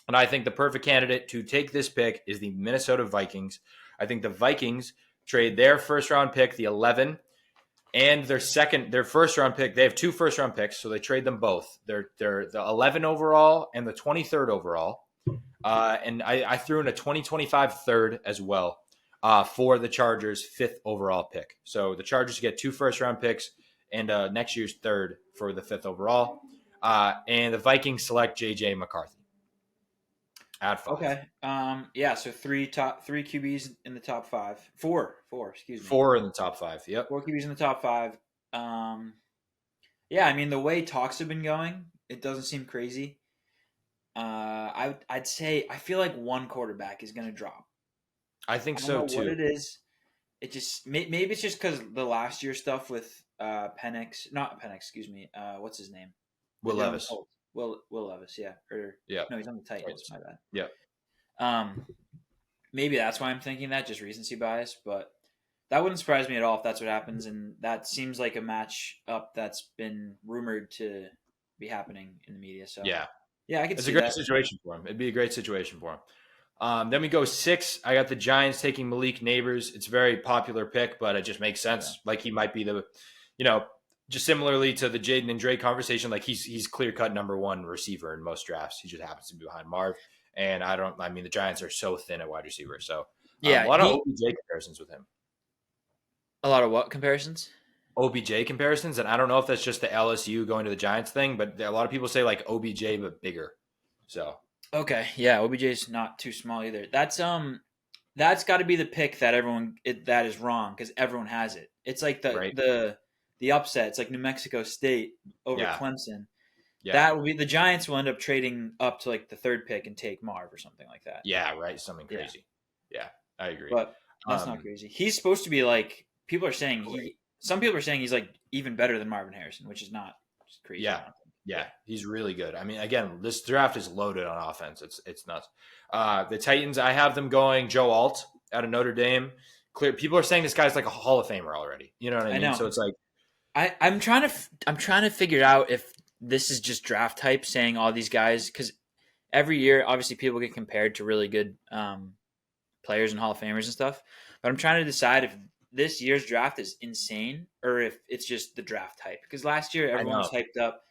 Speaker 2: And I think the perfect candidate to take this pick is the Minnesota Vikings. I think the Vikings trade their first round pick, the 11, and their first round pick. They have 2 first round picks, so they trade them both. They're the 11 overall and the 23rd overall. And I threw in a 2025 third as well for the Chargers' 5th overall pick. So the Chargers get 2 first round picks and next year's third for the 5th overall. And the Vikings select JJ McCarthy at 5.
Speaker 1: Okay. Yeah. So 3 QBs in the top 5. 4. Excuse me.
Speaker 2: 4 in the top 5. Yep.
Speaker 1: 4 QBs in the top 5. Yeah. I mean, the way talks have been going, it doesn't seem crazy. I'd say I feel like one quarterback is going to drop.
Speaker 2: I think
Speaker 1: I don't
Speaker 2: so
Speaker 1: know
Speaker 2: too.
Speaker 1: what it is. It just maybe it's just because the last year stuff with Penix, not Penix. Excuse me. What's his name?
Speaker 2: Will Levis.
Speaker 1: Will Levis, yeah. No, he's on the Titans. My bad.
Speaker 2: Yeah.
Speaker 1: Maybe that's why I'm thinking that, just recency bias, but that wouldn't surprise me at all if that's what happens, and that seems like a match up that's been rumored to be happening in the media. So
Speaker 2: yeah,
Speaker 1: I could see that.
Speaker 2: It's a great situation for him. It'd be a great situation for him. Then we go 6. I got the Giants taking Malik Neighbors. It's a very popular pick, but it just makes sense. Yeah. Like he might be just similarly to the Jaden and Drake conversation, like he's clear cut number 1 receiver in most drafts. He just happens to be behind Marv. And the Giants are so thin at wide receiver. So a lot of OBJ comparisons with him.
Speaker 1: A lot of what comparisons?
Speaker 2: OBJ comparisons. And I don't know if that's just the LSU going to the Giants thing, but a lot of people say like OBJ, but bigger. So.
Speaker 1: Okay. Yeah. OBJ is not too small either. That's got to be the pick that that is wrong because everyone has it. It's like the the upset. It's like New Mexico State over
Speaker 2: Yeah.
Speaker 1: Clemson.
Speaker 2: Yeah.
Speaker 1: That will be the Giants will end up trading up to like the 3rd pick and take Marv or something like that.
Speaker 2: Yeah, right. Something crazy. Yeah, I agree.
Speaker 1: But that's not crazy. He's supposed to be like people are saying some people are saying he's like even better than Marvin Harrison, which is not crazy.
Speaker 2: Yeah, he's really good. I mean, again, this draft is loaded on offense. It's nuts. The Titans, I have them going Joe Alt out of Notre Dame. Clear. People are saying this guy's like a Hall of Famer already. You know what I mean?
Speaker 1: know.
Speaker 2: So it's like
Speaker 1: I'm trying to figure out if this is just draft type saying all these guys, because every year obviously people get compared to really good players and Hall of Famers and stuff. But I'm trying to decide if this year's draft is insane or if it's just the draft type. Because last year everyone was hyped up,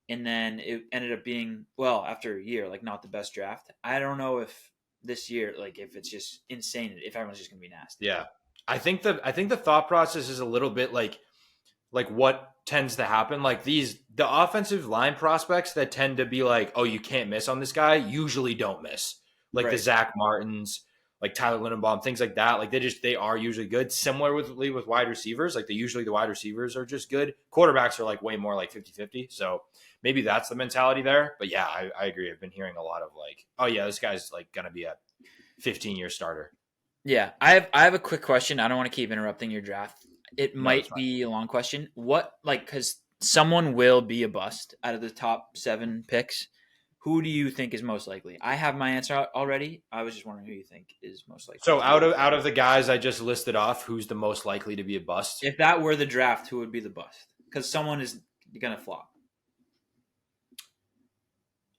Speaker 1: and then it ended up being, well, after a year, like not the best draft. I don't know if this year, like if it's just insane, if everyone's just gonna be nasty.
Speaker 2: Yeah, I think the thought process is a little bit like what tends to happen. Like the offensive line prospects that tend to be like, oh, you can't miss on this guy, usually don't miss. Like the Zach Martins, like Tyler Lindenbaum, things like that. Like they are usually good. Similarly with wide receivers, like the wide receivers are just good. Quarterbacks are like way more like 50-50. So maybe that's the mentality there. But yeah, I agree. I've been hearing a lot of like, oh yeah, this guy's like going to be a 15-year starter.
Speaker 1: Yeah. I have a quick question. I don't want to keep interrupting your draft. It might be a long question. Because someone will be a bust out of the top 7 picks. Who do you think is most likely? I have my answer already. I was just wondering who you think is most likely.
Speaker 2: So out of the guys I just listed off, who's the most likely to be a bust?
Speaker 1: If that were the draft, who would be the bust? Because someone is going to flop.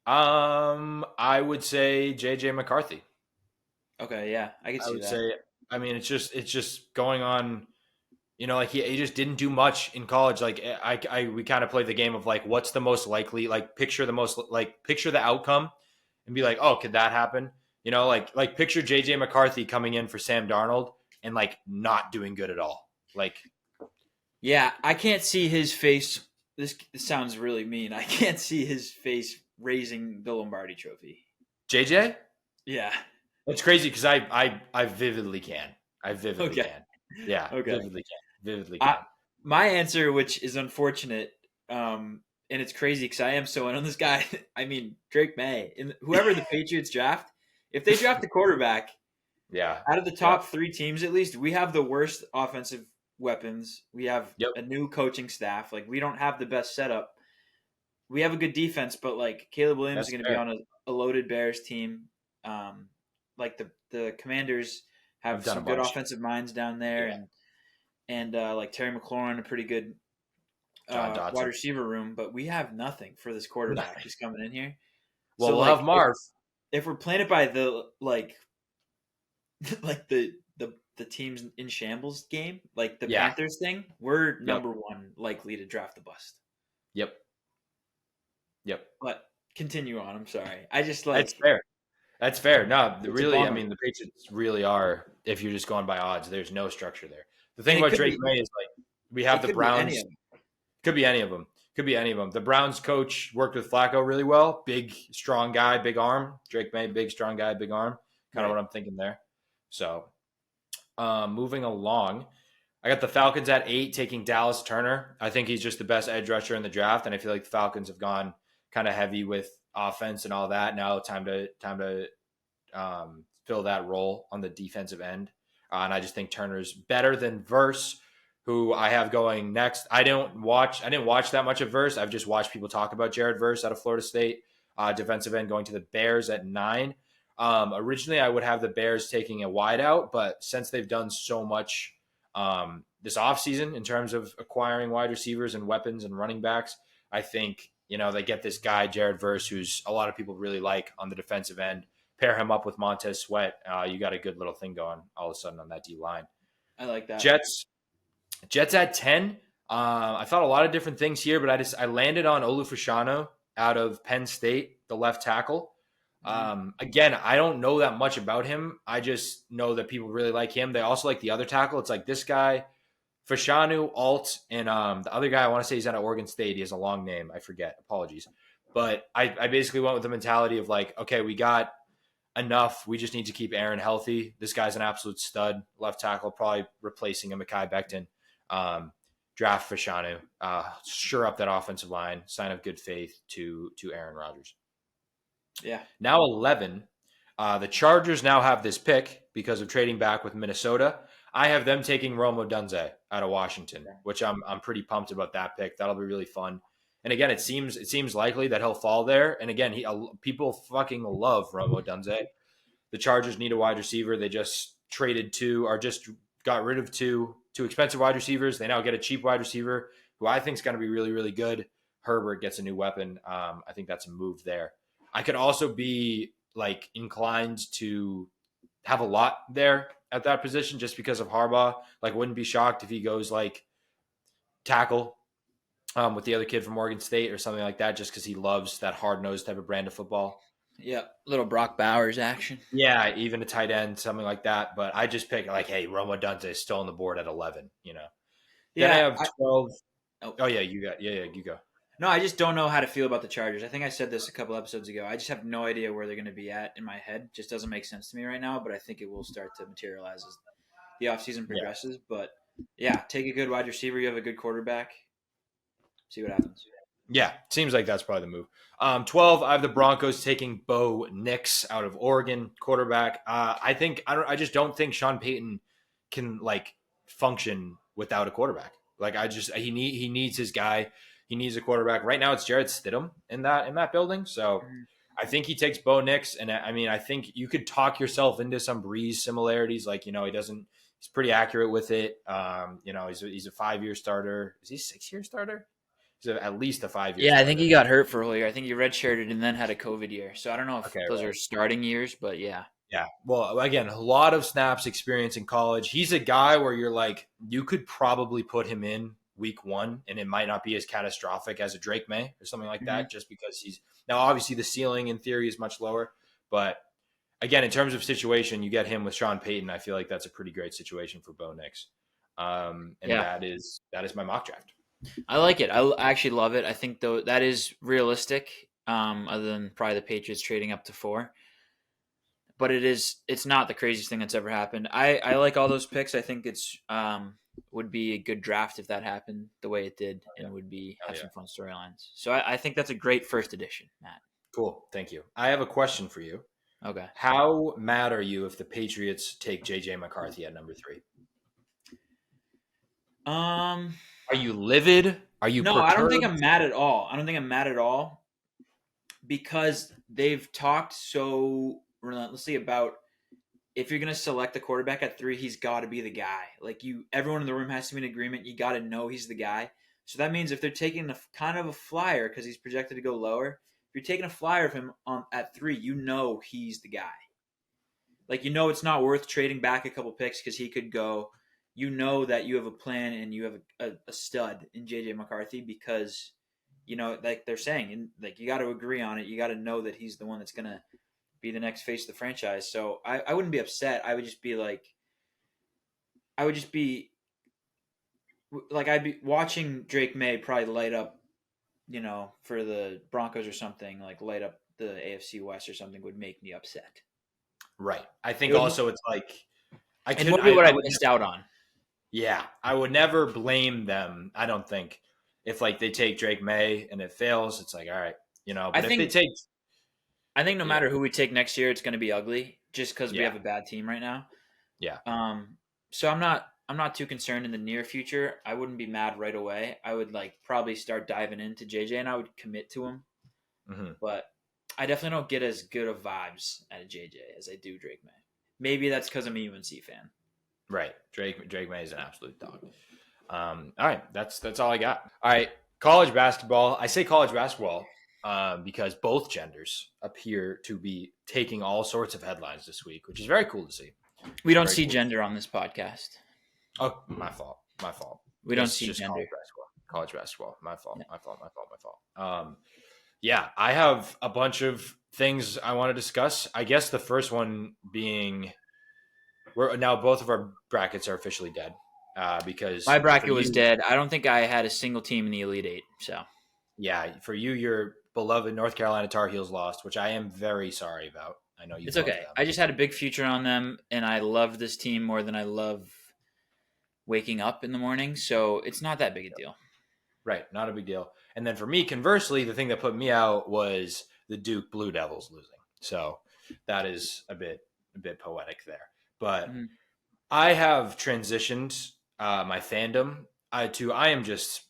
Speaker 2: I would say JJ McCarthy.
Speaker 1: Okay, yeah, I could see that.
Speaker 2: I would say, I mean, it's just going on. You know, like he just didn't do much in college. Like we kind of played the game of like, what's the most likely? Like picture the outcome, and be like, oh, could that happen? You know, like picture JJ McCarthy coming in for Sam Darnold and like not doing good at all. Like,
Speaker 1: yeah, I can't see his face. This sounds really mean. I can't see his face raising the Lombardi Trophy.
Speaker 2: JJ?
Speaker 1: Yeah,
Speaker 2: it's crazy because I vividly can. I vividly can. Yeah.
Speaker 1: Okay.
Speaker 2: Vividly can.
Speaker 1: My answer, which is unfortunate, and it's crazy because I am so in on this guy. I mean, Drake May, and whoever the Patriots draft, if they draft a quarterback, out of the top 3 teams at least, we have the worst offensive weapons. We have a new coaching staff. Like we don't have the best setup. We have a good defense, but like Caleb Williams is going to be on a loaded Bears team. Like the Commanders have some good offensive minds down there, and like Terry McLaurin, a pretty good wide receiver room, but we have nothing for this quarterback who's coming in here.
Speaker 2: Well, so we'll have Marv.
Speaker 1: If we're playing it by the like the teams in shambles game, like the Panthers thing, we're number 1 likely to draft the bust.
Speaker 2: Yep.
Speaker 1: But continue on. I'm sorry. I just like
Speaker 2: That's fair. No, really, I mean, the Patriots really are, if you're just going by odds, there's no structure there. The thing about Drake May is like we have the Browns. Could be any of them. The Browns coach worked with Flacco really well. Big, strong guy, big arm. Drake May, big, strong guy, big arm. Kind of what I'm thinking there. So moving along, I got the Falcons at 8 taking Dallas Turner. I think he's just the best edge rusher in the draft, and I feel like the Falcons have gone kind of heavy with offense and all that. Now time to fill that role on the defensive end. And I just think Turner's better than Verse, who I have going next. I didn't watch that much of Verse. I've just watched people talk about Jared Verse out of Florida State, defensive end, going to the Bears at 9. Originally, I would have the Bears taking a wide out, but since they've done so much this offseason in terms of acquiring wide receivers and weapons and running backs, I think, you know, they get this guy, Jared Verse, who's a lot of people really like on the defensive end. Pair him up with Montez Sweat. You got a good little thing going all of a sudden on that D line.
Speaker 1: I like that.
Speaker 2: Jets at 10. I thought a lot of different things here, but I landed on Olufashano out of Penn State, the left tackle. Again, I don't know that much about him. I just know that people really like him. They also like the other tackle. It's like this guy, Fashanu, Alt, and the other guy, I want to say he's out of Oregon State. He has a long name. I forget. Apologies. But I basically went with the mentality of like, okay, we got enough. We just need to keep Aaron healthy. This guy's an absolute stud left tackle, probably replacing a Mekhi Becton. draft Fashanu, sure up that offensive line, sign of good faith to Aaron Rodgers.
Speaker 1: Yeah.
Speaker 2: Now 11, the Chargers now have this pick because of trading back with Minnesota. I have them taking Rome Odunze out of Washington, which I'm pretty pumped about that pick. That'll be really fun. And again, it seems likely that he'll fall there. And again, people fucking love Rome Odunze. The Chargers need a wide receiver. They just just got rid of two expensive wide receivers. They now get a cheap wide receiver who I think is going to be really, really good. Herbert gets a new weapon. I think that's a move there. I could also be like inclined to have a lot there at that position just because of Harbaugh. Like, wouldn't be shocked if he goes like tackle with the other kid from Oregon State or something like that, just because he loves that hard-nosed type of brand of football.
Speaker 1: Yeah, little Brock Bowers action.
Speaker 2: Yeah, even a tight end, something like that. But I just pick like, hey, Rome Odunze is still on the board at 11. Then I have 12. You go.
Speaker 1: No, I just don't know how to feel about the Chargers. I think I said this a couple episodes ago. I just have no idea where they're going to be at in my head. Just doesn't make sense to me right now, but I think it will start to materialize as the offseason progresses. Yeah. But, yeah, take a good wide receiver. You have a good quarterback. See what happens.
Speaker 2: Yeah, seems like that's probably the move. 12, I have the Broncos taking Bo Nix out of Oregon, quarterback. I just don't think Sean Payton can, like, function without a quarterback. Like, he needs his guy. He needs a quarterback. Right now, it's Jarrett Stidham in that building. So I think he takes Bo Nix. And I mean, I think you could talk yourself into some Breeze similarities. Like, he's pretty accurate with it. He's a 5-year starter. Is he a 6-year starter? He's at least a 5-year starter.
Speaker 1: I think he got hurt for a whole year. I think he redshirted and then had a COVID year. So I don't know if those are starting years, but yeah.
Speaker 2: Yeah. Well, again, a lot of snaps experience in college. He's a guy where you're like, you could probably put him in week 1 and it might not be as catastrophic as a Drake May or something like that, just because he's now obviously the ceiling in theory is much lower. But again, in terms of situation, you get him with Sean Payton. I feel like that's a pretty great situation for Bo Nix. That is my mock draft.
Speaker 1: I like it. I actually love it. I think though that is realistic, other than probably the Patriots trading up to 4. But it's not the craziest thing that's ever happened. I like all those picks. I think it's would be a good draft if that happened the way it did, and would be have some fun storylines. So I think that's a great first edition, Matt.
Speaker 2: Cool. Thank you. I have a question for you.
Speaker 1: Okay.
Speaker 2: How mad are you if the Patriots take JJ McCarthy at number 3? Are you livid? Are you perturbed?
Speaker 1: I don't think I'm mad at all. Because they've talked so relentlessly about if you're going to select a quarterback at 3, he's got to be the guy. Like everyone in the room has to be in agreement. You got to know he's the guy. So that means if they're taking kind of a flyer because he's projected to go lower, if you're taking a flyer of him at 3, you know he's the guy. Like, it's not worth trading back a couple picks because he could go. You know that you have a plan and you have a stud in JJ McCarthy because, like they're saying, and like you got to agree on it. You got to know that he's the one that's going to be the next face of the franchise. So I wouldn't be upset. I'd be watching Drake May probably light up, for the Broncos or something, like light up the AFC West or something would make me upset.
Speaker 2: Right. I think also it's like,
Speaker 1: I missed out on.
Speaker 2: Yeah. I would never blame them. I don't think if like they take Drake May and it fails, it's like, all right, but if they take,
Speaker 1: I think no matter who we take next year, it's going to be ugly just because we have a bad team right now.
Speaker 2: Yeah.
Speaker 1: So I'm not too concerned in the near future. I wouldn't be mad right away. I would probably start diving into JJ and I would commit to him. Mm-hmm. But I definitely don't get as good of vibes out of JJ as I do Drake May. Maybe that's because I'm a UNC fan.
Speaker 2: Right. Drake May is an absolute dog. All right. That's all I got. All right. College basketball. I say college basketball because both genders appear to be taking all sorts of headlines this week, which is very cool to see.
Speaker 1: We don't see gender on this podcast.
Speaker 2: Oh, my fault.
Speaker 1: We don't see gender.
Speaker 2: College basketball. My fault. Yeah, I have a bunch of things I want to discuss. I guess the first one being now both of our brackets are officially dead because
Speaker 1: my bracket was dead. I don't think I had a single team in the Elite Eight. So
Speaker 2: yeah, for you, your beloved North Carolina Tar Heels lost, which I am very sorry about. I know you.
Speaker 1: It's okay. I just had a big future on them, and I love this team more than I love waking up in the morning, so it's not that big a deal.
Speaker 2: Right, not a big deal. And then for me, conversely, the thing that put me out was the Duke Blue Devils losing. So that is a bit poetic there. But
Speaker 1: Mm-hmm.
Speaker 2: I have transitioned my fandom I am just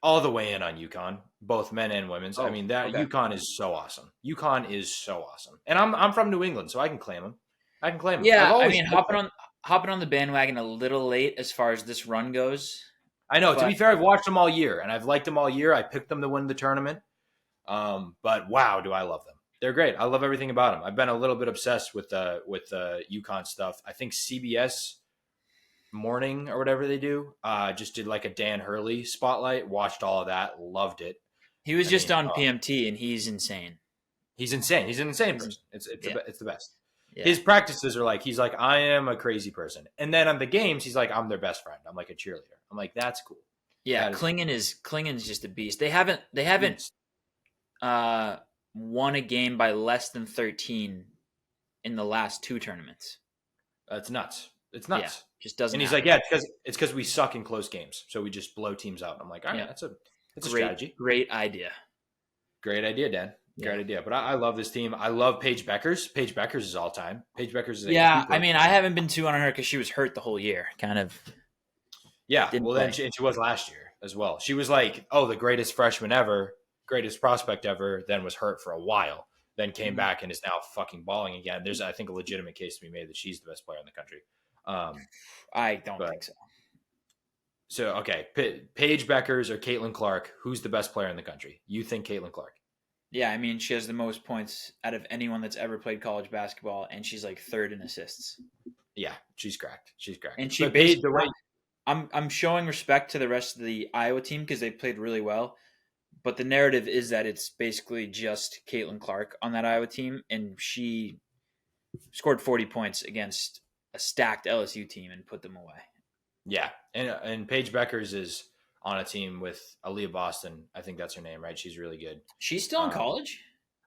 Speaker 2: all the way in on UConn, both men and women's. I
Speaker 1: Oh,
Speaker 2: mean that
Speaker 1: okay.
Speaker 2: UConn is so awesome. UConn is so awesome, and I'm from New England, so I can claim them. I can claim them. I've
Speaker 1: Yeah, I
Speaker 2: always
Speaker 1: mean, hopping on the bandwagon a little late as far as this run goes,
Speaker 2: I know. To
Speaker 1: but
Speaker 2: be fair, I've watched them all year, and I've liked them all year. I picked them to win the tournament. But wow, do I love them? They're great. I love everything about them. I've been a little bit obsessed with the UConn stuff. I think CBS Morning or whatever they do just did like a Dan Hurley spotlight. Watched all of that. Loved it.
Speaker 1: he was
Speaker 2: I
Speaker 1: just
Speaker 2: mean,
Speaker 1: on PMT, and he's insane.
Speaker 2: he's insane. He's an insane person. It's
Speaker 1: Yeah.
Speaker 2: it's the best.
Speaker 1: Yeah.
Speaker 2: His practices are like he's like I am a crazy person, and then on the games he's like I'm their best friend. I'm like a cheerleader. I'm like that's cool.
Speaker 1: Yeah,
Speaker 2: That is
Speaker 1: Klingen's just a beast. They haven't won a game by less than 13 in the last 2 tournaments.
Speaker 2: It's nuts. It's
Speaker 1: Yeah,
Speaker 2: nuts.
Speaker 1: just doesn't.
Speaker 2: And he's
Speaker 1: happen.
Speaker 2: like, yeah, it's because we suck in close games, so we just blow teams out. I'm like, all right,
Speaker 1: Yeah.
Speaker 2: that's a
Speaker 1: great
Speaker 2: strategy.
Speaker 1: Great idea.
Speaker 2: Great idea, Dan. Great
Speaker 1: Yeah.
Speaker 2: idea. But I love this team. I love Paige Beckers. Paige Beckers is all time. Paige Beckers is a
Speaker 1: Yeah,
Speaker 2: keeper.
Speaker 1: I mean, I haven't been too on her because she was hurt the whole year. Kind of.
Speaker 2: Yeah.
Speaker 1: didn't
Speaker 2: Well, then
Speaker 1: play.
Speaker 2: she was last year as well. She was like, oh, the greatest freshman ever, greatest prospect ever. Then was hurt for a while. Then came
Speaker 1: Mhm.
Speaker 2: back and is now fucking balling again. There's, I think, a legitimate case to be made that she's the best player in the country.
Speaker 1: I don't
Speaker 2: but-
Speaker 1: think so.
Speaker 2: So, okay, Paige Beckers or Caitlin Clark, who's the best player in the country? You think Caitlin Clark?
Speaker 1: Yeah, I mean, she has the most points out of anyone that's ever played college basketball, and she's like 3rd in assists.
Speaker 2: Yeah, she's cracked. She's cracked.
Speaker 1: And she
Speaker 2: But Paige, the way
Speaker 1: I'm showing respect to the rest of the Iowa team because they played really well. But the narrative is that it's basically just Caitlin Clark on that Iowa team, and she scored 40 points against a stacked LSU team and put them away.
Speaker 2: yeah, and Paige Beckers is on a team with Aaliyah Boston. I think that's her name, right? She's really good.
Speaker 1: She's still in college?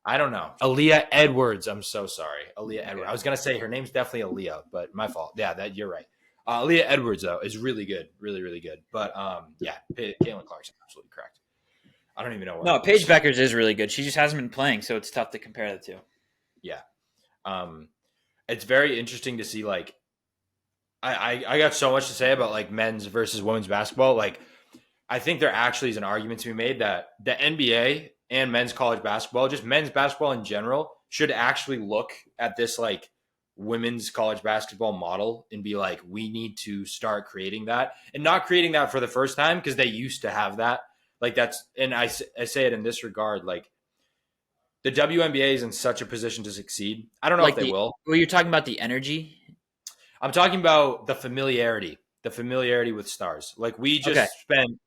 Speaker 2: I don't know. Aaliyah Edwards. I'm so sorry. Aaliyah
Speaker 1: Okay.
Speaker 2: Edwards. I was gonna say her name's definitely Aaliyah, but my fault. Yeah, that you're right. Aaliyah Edwards though is really good, really really good. But yeah, Caitlin Clark's absolutely correct. I don't even know.
Speaker 1: No, Paige Beckers is really good. She just hasn't been playing, so it's tough to compare the two.
Speaker 2: Yeah, it's very interesting to see. Like, I got so much to say about like men's versus women's basketball. Like, I think there actually is an argument to be made that the NBA and men's college basketball, just men's basketball in general, should actually look at this like women's college basketball model and be like, we need to start creating that, and not creating that for the first time because they used to have that. Like that's, and I say it in this regard, like the WNBA is in such a position to succeed. I don't know if they will.
Speaker 1: Well, you're talking about the energy.
Speaker 2: I'm talking about the familiarity with stars. Like we just spent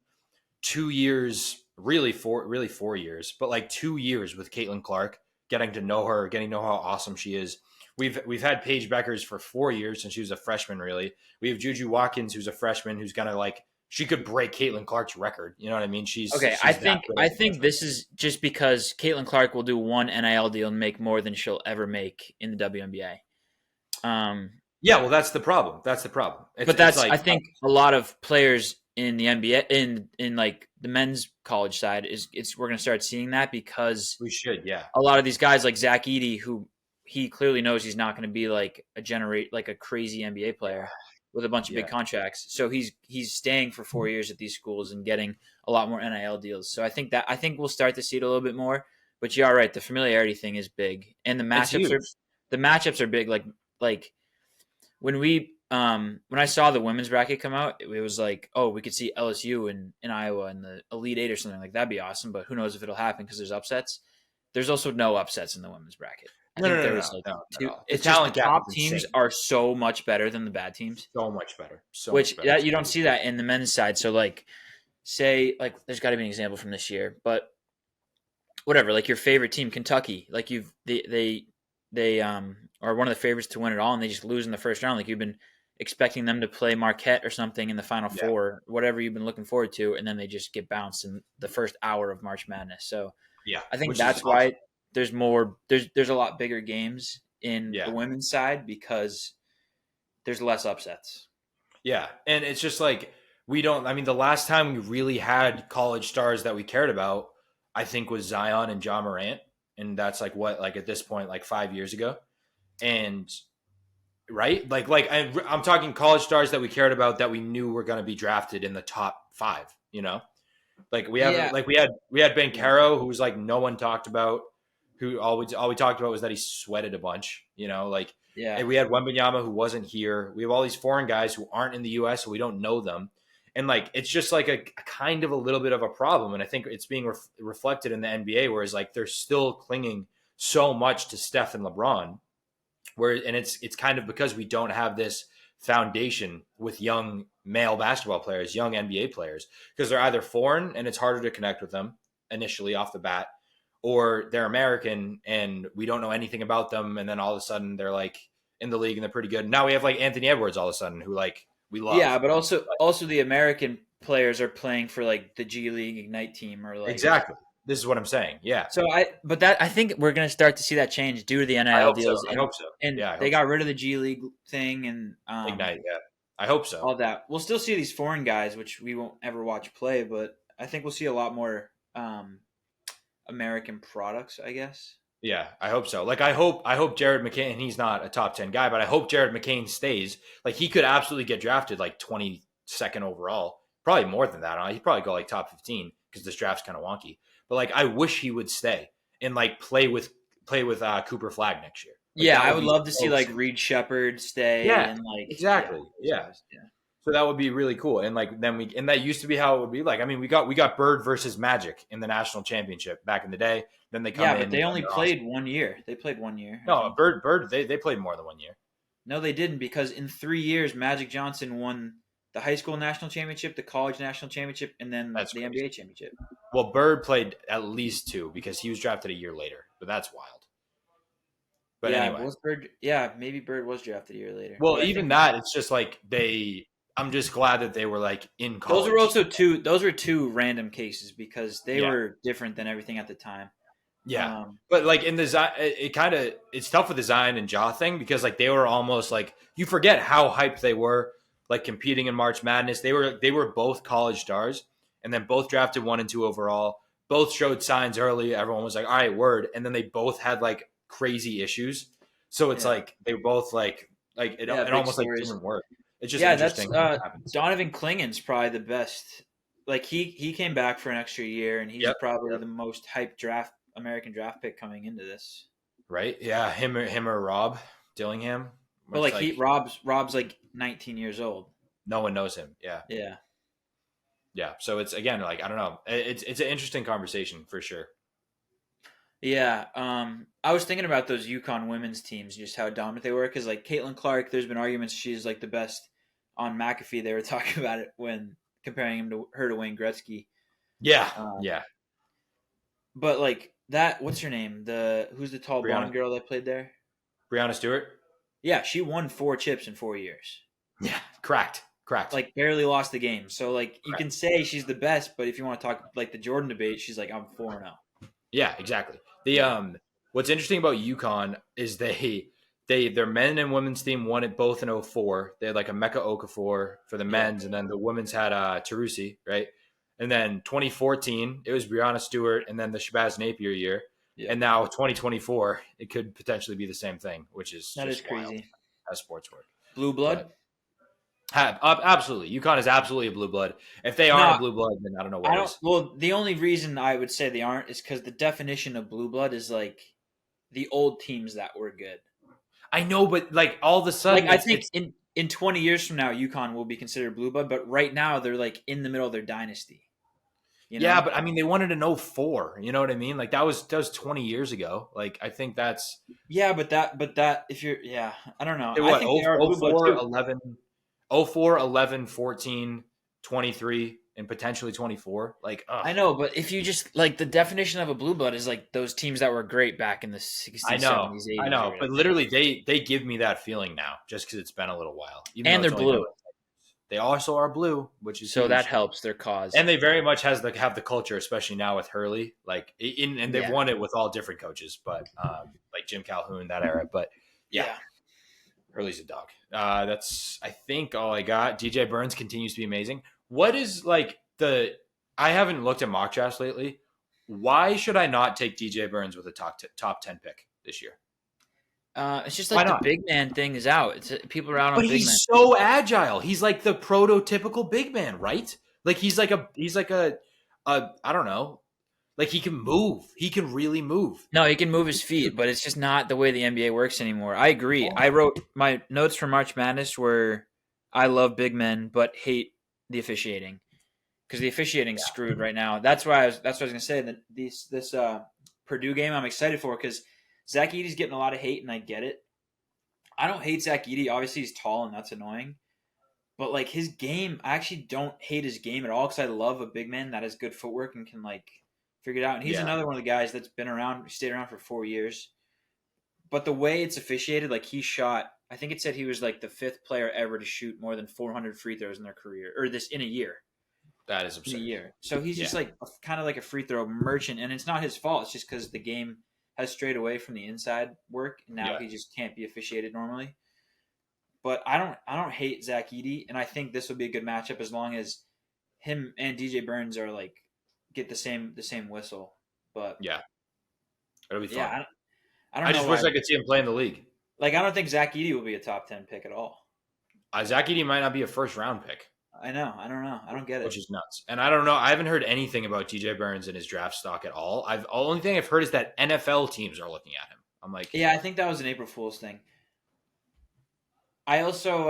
Speaker 2: 2 years, really 4 years, but like 2 years with Caitlin Clark, getting to know her, getting to know how awesome she is. We've had Paige Beckers for 4 years since she was a freshman. Really, we have Juju Watkins, who's a freshman, who's gonna like she could break Caitlin Clark's record. You know what I mean? She's
Speaker 1: I think this is just because Caitlin Clark will do one NIL deal and make more than she'll ever make in the WNBA.
Speaker 2: Yeah, well, that's the problem.
Speaker 1: I think a lot of players in the NBA in like the men's college side we're going to start seeing that because
Speaker 2: we should. Yeah,
Speaker 1: a lot of these guys like Zach Edey, who he clearly knows he's not going to be like a crazy NBA player with a bunch of big contracts. So he's staying for 4 years at these schools and getting a lot more NIL deals. So I think we'll start to see it a little bit more. But you are right, the familiarity thing is big, and the matchups are big. Like when I saw the women's bracket come out, it was like, oh, we could see LSU in Iowa in the Elite Eight or something like that'd be awesome. But who knows if it'll happen because there's upsets. There's also no upsets in the women's bracket.
Speaker 2: No.
Speaker 1: It's just the top teams are so much better than the bad teams.
Speaker 2: So much better.
Speaker 1: You don't see that in the men's side. So like, say like there's got to be an example from this year, but whatever. Like your favorite team, Kentucky, like they are one of the favorites to win it all, and they just lose in the first round. Like you've been expecting them to play Marquette or something in the Final Four, whatever you've been looking forward to, and then they just get bounced in the first hour of March Madness. So
Speaker 2: yeah,
Speaker 1: I think that's why there's more. There's a lot bigger games in the women's side because there's less upsets.
Speaker 2: Yeah. And it's just like, we don't, I mean, the last time we really had college stars that we cared about, I think was Zion and John Morant. And that's like what, like at this point, like 5 years ago. And right. I'm talking college stars that we cared about that we knew were going to be drafted in the top 5, you know, like
Speaker 1: Yeah.
Speaker 2: we had Ben Caro, who was like, no one talked about, who all we talked about was that he sweated a bunch, you know, like,
Speaker 1: Yeah.
Speaker 2: and we had Wembanyama who wasn't here. We have all these foreign guys who aren't in the US, so we don't know them. And like, it's just like a kind of a little bit of a problem. And I think it's being reflected in the NBA, whereas like they're still clinging so much to Steph and LeBron, and it's kind of because we don't have this foundation with young male basketball players, young NBA players, because they're either foreign and it's harder to connect with them initially off the bat, or they're American and we don't know anything about them, and then all of a sudden they're like in the league and they're pretty good. Now we have like Anthony Edwards all of a sudden, who like we love.
Speaker 1: Yeah, but also the American players are playing for like the G League Ignite team or like
Speaker 2: Exactly. This is what I'm saying. Yeah.
Speaker 1: So I think we're gonna start to see that change due to the NIL deals.
Speaker 2: I hope so.
Speaker 1: And
Speaker 2: Yeah,
Speaker 1: they got rid of the G League thing and
Speaker 2: Ignite. Yeah, I hope so.
Speaker 1: all that. We'll still see these foreign guys, which we won't ever watch play, but I think we'll see a lot more American products, I guess.
Speaker 2: Yeah, I hope so. Like I hope Jared McCain, and he's not a top 10 guy, but I hope Jared McCain stays. Like he could absolutely get drafted like 22nd overall, probably more than that. He'd probably go like top 15 because this draft's kind of wonky. But like I wish he would stay and like play with Cooper Flag next year. Like,
Speaker 1: Yeah, I would love to see like Reed Shepherd stay.
Speaker 2: Yeah,
Speaker 1: and like
Speaker 2: exactly. Yeah. So that would be really cool. And like and that used to be how it would be. Like I mean, we got Bird versus Magic in the national championship back in the day. Then they come in.
Speaker 1: Yeah, but they only played 1 year. They played 1 year.
Speaker 2: No, Bird. They played more than 1 year.
Speaker 1: No, they didn't, because in 3 years, Magic Johnson won the high school national championship, the college national championship, and then the NBA championship.
Speaker 2: Well, Bird played at least 2 because he was drafted a year later, but that's wild. But
Speaker 1: yeah,
Speaker 2: anyway,
Speaker 1: maybe Bird was drafted a year later.
Speaker 2: Well, even that, it's just like I'm just glad that they were like in college.
Speaker 1: Those were also two random cases because they were different than everything at the time.
Speaker 2: Yeah, but like in the it's tough with the Zion and Ja thing because like they were almost like, you forget how hyped they were, like competing in March Madness. They were both college stars, and then both drafted 1 and 2 overall. Both showed signs early. Everyone was like, all right, word. And then they both had like crazy issues. So it's like they both like it almost like didn't work. It's just interesting.
Speaker 1: That's Donovan Clingan's probably the best. Like he came back for an extra year, and he's probably the most hyped American draft pick coming into this.
Speaker 2: Right? Yeah, him or Rob Dillingham.
Speaker 1: But like Rob's like 19 years old.
Speaker 2: No one knows him. Yeah.
Speaker 1: Yeah.
Speaker 2: Yeah. So it's, again, like I don't know. It's an interesting conversation for sure.
Speaker 1: Yeah. I was thinking about those UConn women's teams, just how dominant they were, because like Caitlin Clark, there's been arguments she's like the best on McAfee. They were talking about it when comparing her to Wayne Gretzky.
Speaker 2: Yeah. Yeah.
Speaker 1: But like that, what's her name? Who's the tall blonde girl that played there?
Speaker 2: Breanna Stewart.
Speaker 1: Yeah, she won 4 chips in 4 years.
Speaker 2: Yeah, correct.
Speaker 1: Like barely lost the game. So like you can say she's the best, but if you want to talk like the Jordan debate, she's like, I'm 4-0.
Speaker 2: Yeah, exactly. The what's interesting about UConn is their men and women's team won it both in 2004. They had like a Mecca Okafor for the men's, and then the women's had Tarusi, right? And then 2014, it was Breanna Stewart, and then the Shabazz Napier year. Yeah. And now 2024, it could potentially be the same thing, which is just
Speaker 1: crazy.
Speaker 2: Wild, how sports work.
Speaker 1: Blue blood?
Speaker 2: Absolutely. UConn is absolutely a blue blood. If they aren't a blue blood, then I don't know what is.
Speaker 1: Well, the only reason I would say they aren't is because the definition of blue blood is like the old teams that were good.
Speaker 2: I know, but like all of a sudden,
Speaker 1: like I think in 20 years from now, UConn will be considered blue blood, but right now they're like in the middle of their dynasty. You know?
Speaker 2: Yeah, but I mean, they won it in 2004. You know what I mean? Like that was 20 years ago. Like I think that's
Speaker 1: but that if you're I don't know.
Speaker 2: I think 04, 11, 04, 11, 14, 23, and potentially 24. Like
Speaker 1: I know, but if you just like the definition of a blue blood is like those teams that were great back in the 60s, 70s, 80s.
Speaker 2: I know, but literally they give me that feeling now just because it's been a little while.
Speaker 1: And they're blue.
Speaker 2: They also are blue, which is
Speaker 1: so huge. That helps their cause.
Speaker 2: And they very much have the culture, especially now with Hurley. Like and they've won it with all different coaches, but like Jim Calhoun, that era. But yeah. Hurley's a dog. That's, I think, all I got. DJ Burns continues to be amazing. What is like I haven't looked at mock drafts lately. Why should I not take DJ Burns with a top 10 pick this year?
Speaker 1: It's just like the big man thing is out. People are out on big man.
Speaker 2: But he's so agile. He's like the prototypical big man, right? Like he's like a I don't know. Like he can move. He can really move.
Speaker 1: No, he can move his feet, but it's just not the way the NBA works anymore. I agree. I wrote my notes for March Madness where I love big men but hate the officiating because the officiating's screwed right now. That's what I was gonna say. That this Purdue game I'm excited for because Zach Edey's getting a lot of hate and I get it. I don't hate Zach Edey. Obviously, he's tall and that's annoying. But like his game, I actually don't hate his game at all because I love a big man that has good footwork and can like figure it out. And he's another one of the guys that's been around, stayed around for 4 years. But the way it's officiated, like he shot, I think it said he was like the 5th player ever to shoot more than 400 free throws in their career, or this in a year.
Speaker 2: That is absurd.
Speaker 1: In a year. So he's just like kind of like a free throw merchant, and it's not his fault. It's just because the game has strayed away from the inside work, and now he just can't be officiated normally. But I don't hate Zach Edey, and I think this will be a good matchup as long as him and DJ Burns are like get the same whistle. But
Speaker 2: yeah, it'll be fun.
Speaker 1: Yeah,
Speaker 2: I just wish I could see him play in the league.
Speaker 1: Like I don't think Zach Edey will be a top 10 pick at all.
Speaker 2: Zach Edey might not be a first round pick.
Speaker 1: I know. I don't know. I don't get it.
Speaker 2: Which is nuts. And I don't know. I haven't heard anything about DJ Burns and his draft stock at all. The only thing I've heard is that NFL teams are looking at him. I'm like,
Speaker 1: yeah, I think that was an April Fool's thing. I also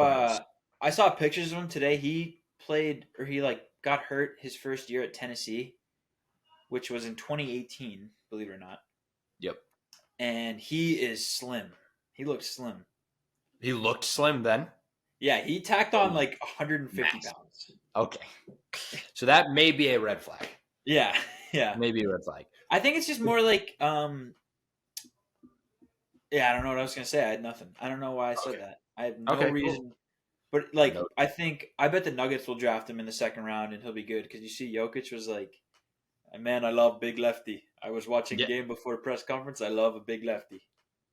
Speaker 1: I saw pictures of him today. He played, or he like got hurt his first year at Tennessee, which was in 2018, believe it or not.
Speaker 2: Yep.
Speaker 1: And he is slim. He looked slim.
Speaker 2: He looked slim then?
Speaker 1: Yeah, he tacked on like 150 pounds.
Speaker 2: Okay. So that may be a red flag.
Speaker 1: Yeah, yeah.
Speaker 2: Maybe a red flag.
Speaker 1: I think it's just more like, yeah, I don't know what I was going to say. I had nothing. I don't know why I said that. I have no reason. Cool. But like, I bet the Nuggets will draft him in the second round and he'll be good. Because you see Jokic was like, man, I love big lefty. I was watching a game before press conference. I love a big lefty.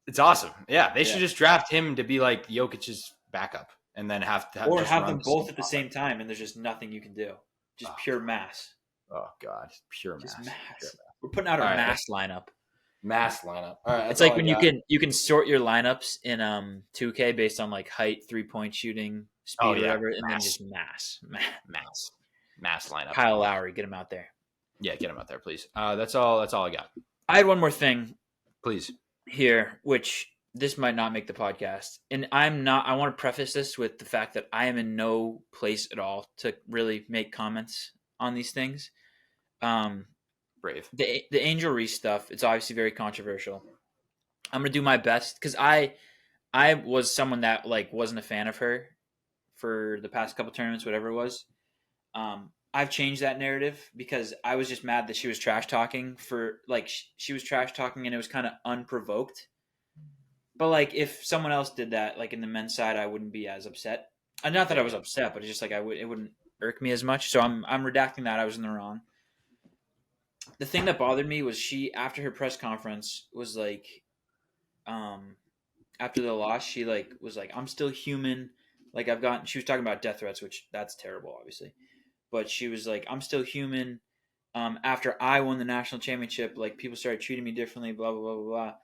Speaker 2: It's awesome. Yeah, they should just draft him to be like Jokic's backup. And then have
Speaker 1: them both at the same time, and there's just nothing you can do. Just pure mass.
Speaker 2: Oh God, pure mass.
Speaker 1: Pure mass. We're putting out a mass lineup.
Speaker 2: Mass lineup. All right.
Speaker 1: It's like when you can sort your lineups in 2K based on like height, 3-point shooting, speed, whatever, and then just mass lineup. Kyle Lowry, get him out there.
Speaker 2: Yeah, get him out there, please. That's all I got.
Speaker 1: I had one more thing,
Speaker 2: please.
Speaker 1: Here, which. This might not make the podcast. And I want to preface this with the fact that I am in no place at all to really make comments on these things.
Speaker 2: Brave.
Speaker 1: The Angel Reese stuff, it's obviously very controversial. I'm going to do my best because I was someone that like wasn't a fan of her for the past couple tournaments, whatever it was. I've changed that narrative because I was just mad that she was trash talking she was trash talking and it was kind of unprovoked. But, like, if someone else did that, like, in the men's side, I wouldn't be as upset. Not that I was upset, but it's just, like, it wouldn't irk me as much. So I'm redacting that. I was in the wrong. The thing that bothered me was she, after her press conference, was, like, after the loss, she, like, was like, I'm still human. Like, she was talking about death threats, which that's terrible, obviously. But she was like, I'm still human. After I won the national championship, like, people started treating me differently, blah, blah, blah, blah, blah.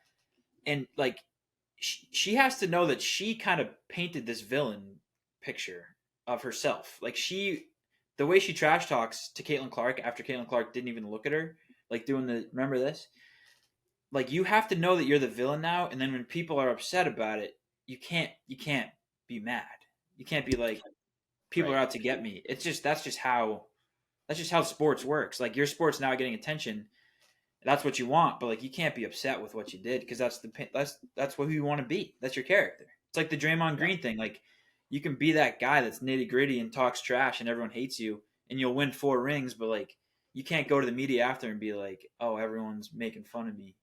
Speaker 1: And, like, she has to know that she kind of painted this villain picture of herself. Like the way she trash talks to Caitlin Clark after Caitlin Clark didn't even look at her, like remember this? Like you have to know that you're the villain now. And then when people are upset about it, you can't be mad. You can't be like, people are out to get me. That's just how sports works. Like your sport's now getting attention. That's what you want, but like you can't be upset with what you did because that's who you want to be. That's your character. It's like the Draymond Green thing. Like you can be that guy that's nitty gritty and talks trash and everyone hates you and you'll win 4 rings, but like you can't go to the media after and be like, oh, everyone's making fun of me.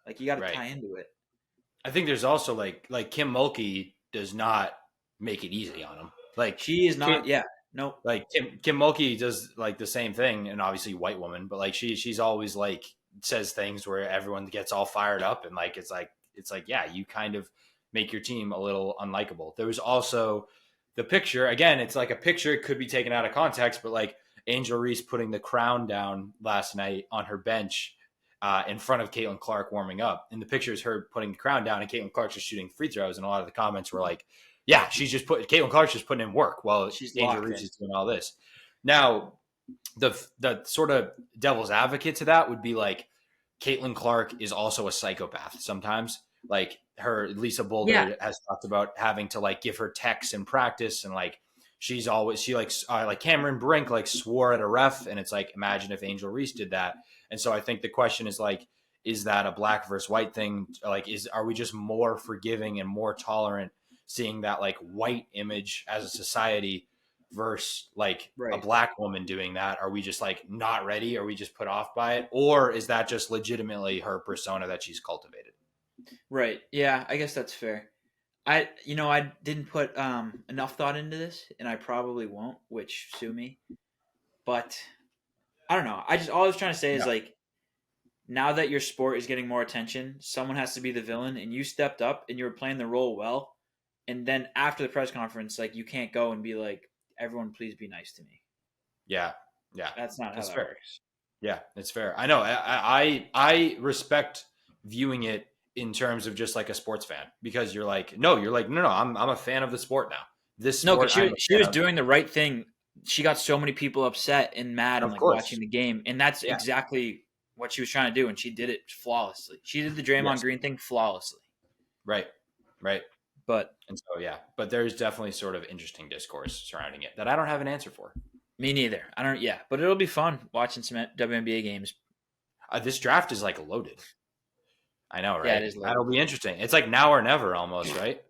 Speaker 1: Like you got to tie into it.
Speaker 2: I think there's also like Kim Mulkey does not make it easy on him. Like
Speaker 1: she is not. No.
Speaker 2: Like Kim Mulkey does like the same thing, and obviously white woman, but like she's always like says things where everyone gets all fired up and like it's like yeah, you kind of make your team a little unlikable. There was also the picture. Again, it's like a picture. It could be taken out of context, but like Angel Reese putting the crown down last night on her bench in front of Caitlin Clark warming up. And the picture is her putting the crown down and Caitlin Clark's just shooting free throws. And a lot of the comments were like, yeah, Caitlin Clark's just putting in work while Angel Reese is doing all this. Now, the sort of devil's advocate to that would be like, Caitlin Clark is also a psychopath sometimes. Like Lisa Boulder has talked about having to like give her texts in practice, and like she like Cameron Brink like swore at a ref, and it's like, imagine if Angel Reese did that. And so I think the question is like, is that a black versus white thing? Like, are we just more forgiving and more tolerant seeing that like white image as a society versus like a black woman doing that? Are we just like not ready? Are we just put off by it? Or is that just legitimately her persona that she's cultivated?
Speaker 1: Right. Yeah, I guess that's fair. I didn't put enough thought into this, and I probably won't, which sue me. But I don't know. All I was trying to say is like, now that your sport is getting more attention, someone has to be the villain, and you stepped up and you were playing the role well. And then after the press conference, like, you can't go and be like, everyone, please be nice to me.
Speaker 2: Yeah.
Speaker 1: That's not how that works.
Speaker 2: Yeah, it's fair. I know. I respect viewing it in terms of just like a sports fan, because you're like, no, I'm a fan of the sport now.
Speaker 1: Because she was doing the right thing. She got so many people upset and mad and like watching the game, and that's exactly what she was trying to do, and she did it flawlessly. She did the Draymond Green thing flawlessly. Right. But
Speaker 2: there's definitely sort of interesting discourse surrounding it that I don't have an answer for.
Speaker 1: Me neither. But it'll be fun watching some WNBA games.
Speaker 2: This draft is like loaded. I know, right?
Speaker 1: Yeah, it is loaded.
Speaker 2: That'll be interesting. It's like now or never almost, right?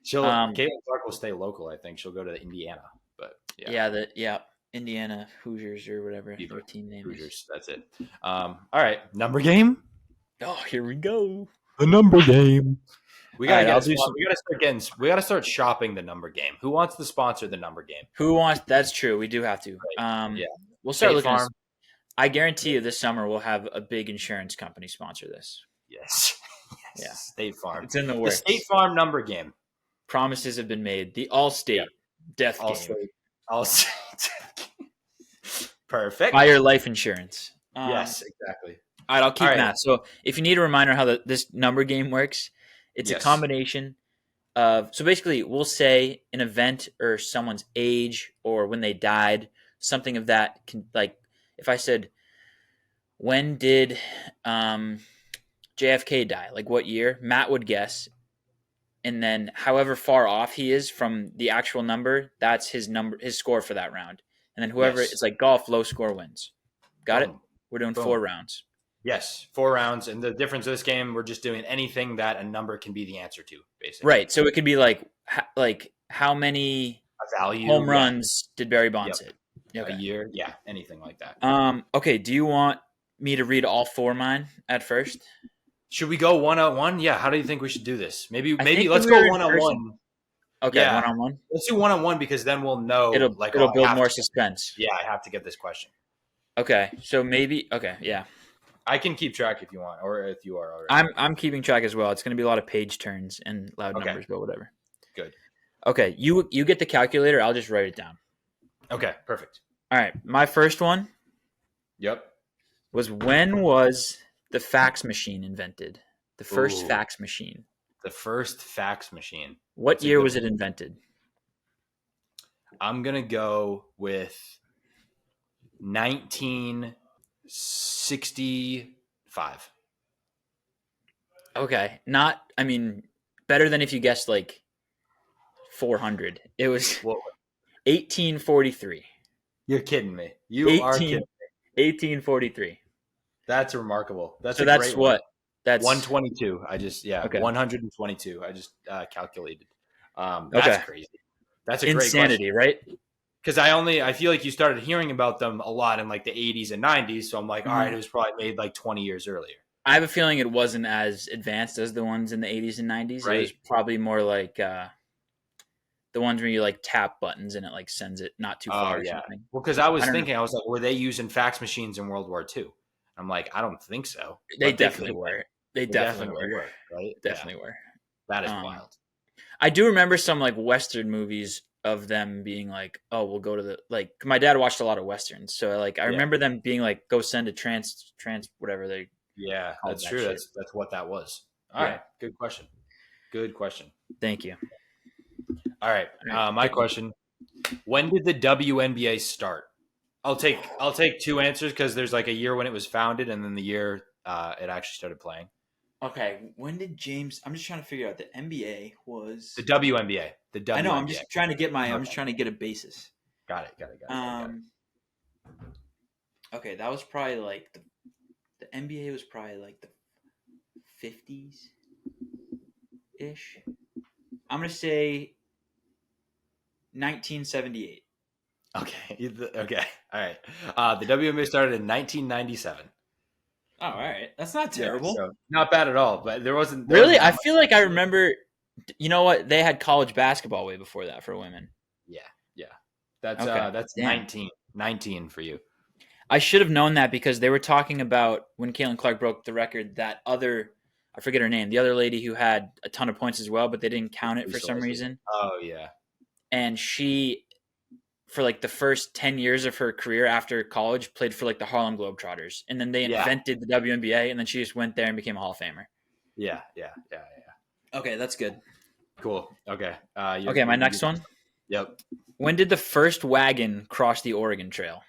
Speaker 2: Caitlin Clark will stay local. I think she'll go to Indiana, but
Speaker 1: Indiana Hoosiers or whatever their team name
Speaker 2: Hoosiers,
Speaker 1: is.
Speaker 2: that's it. All right, number game.
Speaker 1: Oh, here we go.
Speaker 2: The number game. We gotta start shopping the number game. Who wants to sponsor the number game?
Speaker 1: That's true. We do have to. We'll start looking. I guarantee you this summer we'll have a big insurance company sponsor this.
Speaker 2: Yes.
Speaker 1: Yeah.
Speaker 2: State Farm.
Speaker 1: It's in the works.
Speaker 2: The State Farm number game.
Speaker 1: Promises have been made. The All-State death game.
Speaker 2: All-State. Perfect.
Speaker 1: Buy your life insurance.
Speaker 2: Yes, exactly.
Speaker 1: All right, I'll keep that. So if you need a reminder how this number game works, it's a combination of – so basically we'll say an event or someone's age or when they died, something of that can – like if I said, when did JFK die? Like what year? Matt would guess. And then however far off he is from the actual number, that's his score for that round. And then whoever it's like golf, low score wins. Got it? We're doing 4 rounds.
Speaker 2: Yes, 4 rounds. And the difference of this game, we're just doing anything that a number can be the answer to, basically.
Speaker 1: Right. So it could be like how many home runs did Barry Bonds hit?
Speaker 2: Okay. A year? Yeah, anything like that.
Speaker 1: Okay, do you want me to read all 4 of mine at first?
Speaker 2: Should we go 1-on-1? Yeah, how do you think we should do this? Maybe let's go 1-on-1.
Speaker 1: Okay, 1-on-1.
Speaker 2: Let's do 1-on-1 because then we'll know.
Speaker 1: It'll build more suspense.
Speaker 2: Yeah, I have to get this question.
Speaker 1: Okay, so
Speaker 2: I can keep track if you want, or if you are already.
Speaker 1: I'm keeping track as well. It's going to be a lot of page turns and loud numbers, but whatever.
Speaker 2: Good.
Speaker 1: Okay, you get the calculator. I'll just write it down.
Speaker 2: Okay, perfect.
Speaker 1: All right, my first one.
Speaker 2: Yep.
Speaker 1: When was the fax machine invented? The first fax machine.
Speaker 2: The first fax machine.
Speaker 1: What year was it invented?
Speaker 2: I'm going to go with 1965.
Speaker 1: Okay. Better than if you guessed like 400. It was 1843.
Speaker 2: You're kidding me. You are kidding me.
Speaker 1: 1843.
Speaker 2: That's remarkable. That's
Speaker 1: what? That's
Speaker 2: 122. 122. I just calculated. That's crazy. That's a
Speaker 1: insanity,
Speaker 2: great question. Right? Because I feel like you started hearing about them a lot in like the 80s and 90s. So I'm like, all right, it was probably made like 20 years earlier.
Speaker 1: I have a feeling it wasn't as advanced as the ones in the 80s and 90s. Right. It was probably more like the ones where you like tap buttons and it like sends it not too far. Or something.
Speaker 2: Well, because I was like, were they using fax machines in World War II? I'm like, I don't think so.
Speaker 1: They definitely were. They definitely were.
Speaker 2: Right?
Speaker 1: Definitely were.
Speaker 2: That is wild.
Speaker 1: I do remember some like Western movies of them being like, "Oh, we'll go to the like." My dad watched a lot of Westerns, so like I remember them being like, "Go send a trans whatever they."
Speaker 2: Yeah, that's true.
Speaker 1: Shit.
Speaker 2: That's what that was. All right, good question. Good question.
Speaker 1: Thank you.
Speaker 2: All right, my question: when did the WNBA start? I'll take 2 answers because there's like a year when it was founded and then the year it actually started playing.
Speaker 1: Okay, when did James? I'm just trying to figure out the NBA was
Speaker 2: the WNBA. The WNBA.
Speaker 1: I know. I'm just trying to get I'm just trying to get a basis.
Speaker 2: Got it.
Speaker 1: Okay, that was probably like the NBA was probably like the 50s ish. I'm gonna say 1978.
Speaker 2: Okay. Okay. All right. The WNBA started in 1997.
Speaker 1: Oh, all right. That's not terrible.
Speaker 2: Yeah, so not bad at all. But there wasn't
Speaker 1: really. I feel like I remember. You know what? They had college basketball way before that for women.
Speaker 2: Yeah. That's 19 for you.
Speaker 1: I should have known that because they were talking about when Caitlin Clark broke the record. That other, I forget her name, the other lady who had a ton of points as well, but they didn't count it for some reason.
Speaker 2: Oh yeah.
Speaker 1: And she, for like the first 10 years of her career after college, played for like the Harlem Globetrotters, and then they invented the WNBA, and then she just went there and became a Hall of Famer.
Speaker 2: Yeah.
Speaker 1: Okay, that's good.
Speaker 2: Cool. Okay.
Speaker 1: Okay, my next one.
Speaker 2: Yep.
Speaker 1: When did the first wagon cross the Oregon Trail?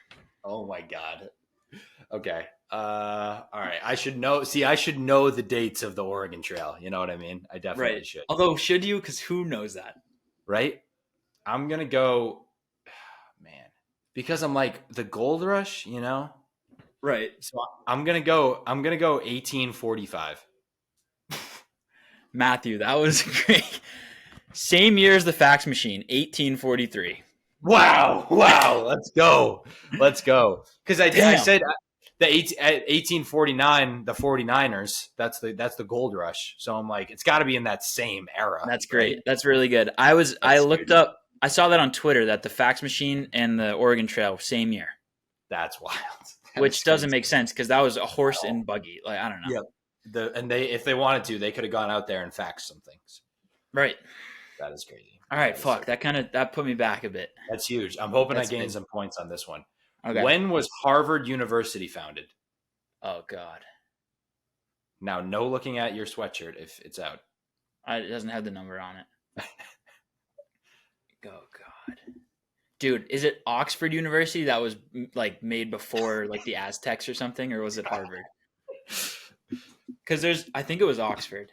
Speaker 2: Oh my God. Okay. All right. I should know. See, I should know the dates of the Oregon Trail. You know what I mean? I definitely should.
Speaker 1: Although, should you? Because who knows that?
Speaker 2: Right. I'm gonna go. Man, because I'm like the gold rush. You know.
Speaker 1: Right.
Speaker 2: So I'm gonna go 1845.
Speaker 1: Matthew, that was great. Same year as the fax machine, 1843.
Speaker 2: Wow. Let's go. Because I said the 1849, the 49ers. That's the gold rush. So I'm like, it's got to be in that same era.
Speaker 1: That's great. Right? That's really good. I looked up. I saw that on Twitter that the fax machine and the Oregon Trail same year.
Speaker 2: That's wild.
Speaker 1: Which doesn't make sense because that was a horse and buggy. Like I don't know.
Speaker 2: Yep. If they wanted to, they could have gone out there and faxed some things.
Speaker 1: Right.
Speaker 2: That is crazy.
Speaker 1: All right, fuck. That put me back a bit.
Speaker 2: That's huge. I'm hoping I gained some points on this one.
Speaker 1: Okay.
Speaker 2: When was Harvard University founded?
Speaker 1: Oh God.
Speaker 2: Now, no looking at your sweatshirt if it's out.
Speaker 1: It doesn't have the number on it. Oh God. Dude, is it Oxford University that was like made before like the Aztecs or something, or was it Harvard? Because I think it was Oxford.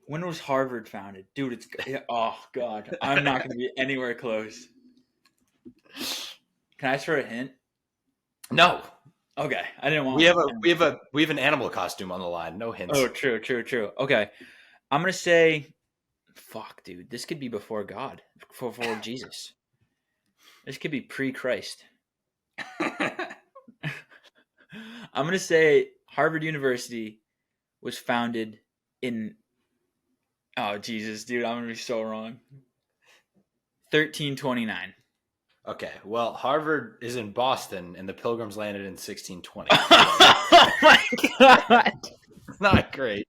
Speaker 1: When was Harvard founded? Dude, oh God. I'm not going to be anywhere close. Can I ask for a hint?
Speaker 2: No.
Speaker 1: Okay. I didn't want
Speaker 2: we have an animal costume on the line. No hints.
Speaker 1: Oh, true. Okay. I'm going to say fuck, dude. This could be before God. Before Jesus. This could be pre-Christ. I'm going to say Harvard University was founded in oh, Jesus, dude, I'm going to be so wrong. 1329.
Speaker 2: Okay, well, Harvard is in Boston, and the Pilgrims landed in 1620.
Speaker 1: Oh, my God.
Speaker 2: It's not great.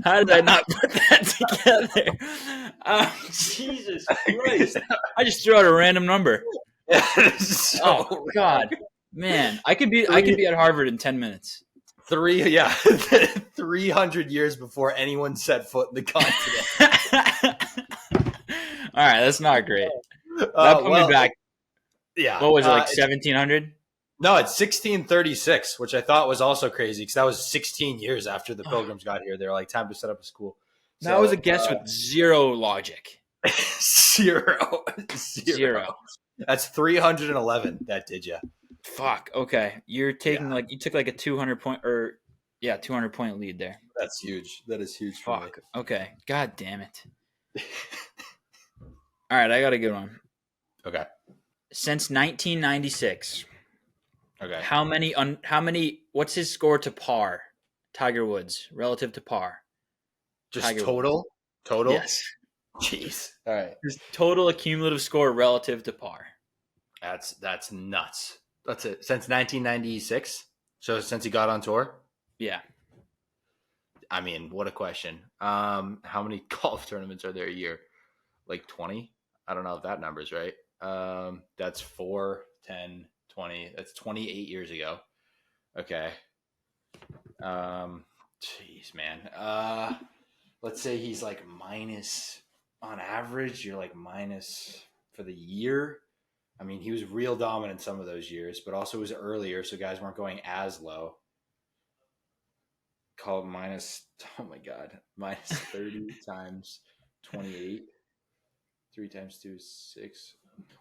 Speaker 1: How did I not put that together? Jesus Christ. I just threw out a random number. Oh, God. Man, I could be at Harvard in 10 minutes.
Speaker 2: 300 years before anyone set foot in the continent.
Speaker 1: All right, that's not great. That put me back.
Speaker 2: Yeah.
Speaker 1: What was it, like 1700?
Speaker 2: No, it's 1636, which I thought was also crazy because that was 16 years after the Pilgrims got here. They were like, time to set up a school.
Speaker 1: That was a guess with zero logic.
Speaker 2: Zero. That's 311. That did you.
Speaker 1: Fuck. Okay. You're taking you took like a 200 point 200 point lead there.
Speaker 2: That's huge. That is huge. For
Speaker 1: Fuck. Me. Okay. God damn it. All right. I got a good one.
Speaker 2: Okay.
Speaker 1: Since 1996.
Speaker 2: Okay.
Speaker 1: How many, what's his score to par? Tiger Woods relative to par.
Speaker 2: Just Tiger total? Woods. Total?
Speaker 1: Yes.
Speaker 2: Jeez. All right.
Speaker 1: His total accumulative score relative to par.
Speaker 2: That's nuts. That's it. Since 1996? So since he got on tour?
Speaker 1: Yeah.
Speaker 2: I mean, what a question. How many golf tournaments are there a year? Like 20? I don't know if that number's right. That's 4, 10, 20. That's 28 years ago. Okay. Jeez, man. Let's say he's like minus on average. You're like minus for the year. I mean, he was real dominant some of those years, but also it was earlier, so guys weren't going as low. Call it minus. Oh my god, minus 30 times 28. 3 times 2 is 6.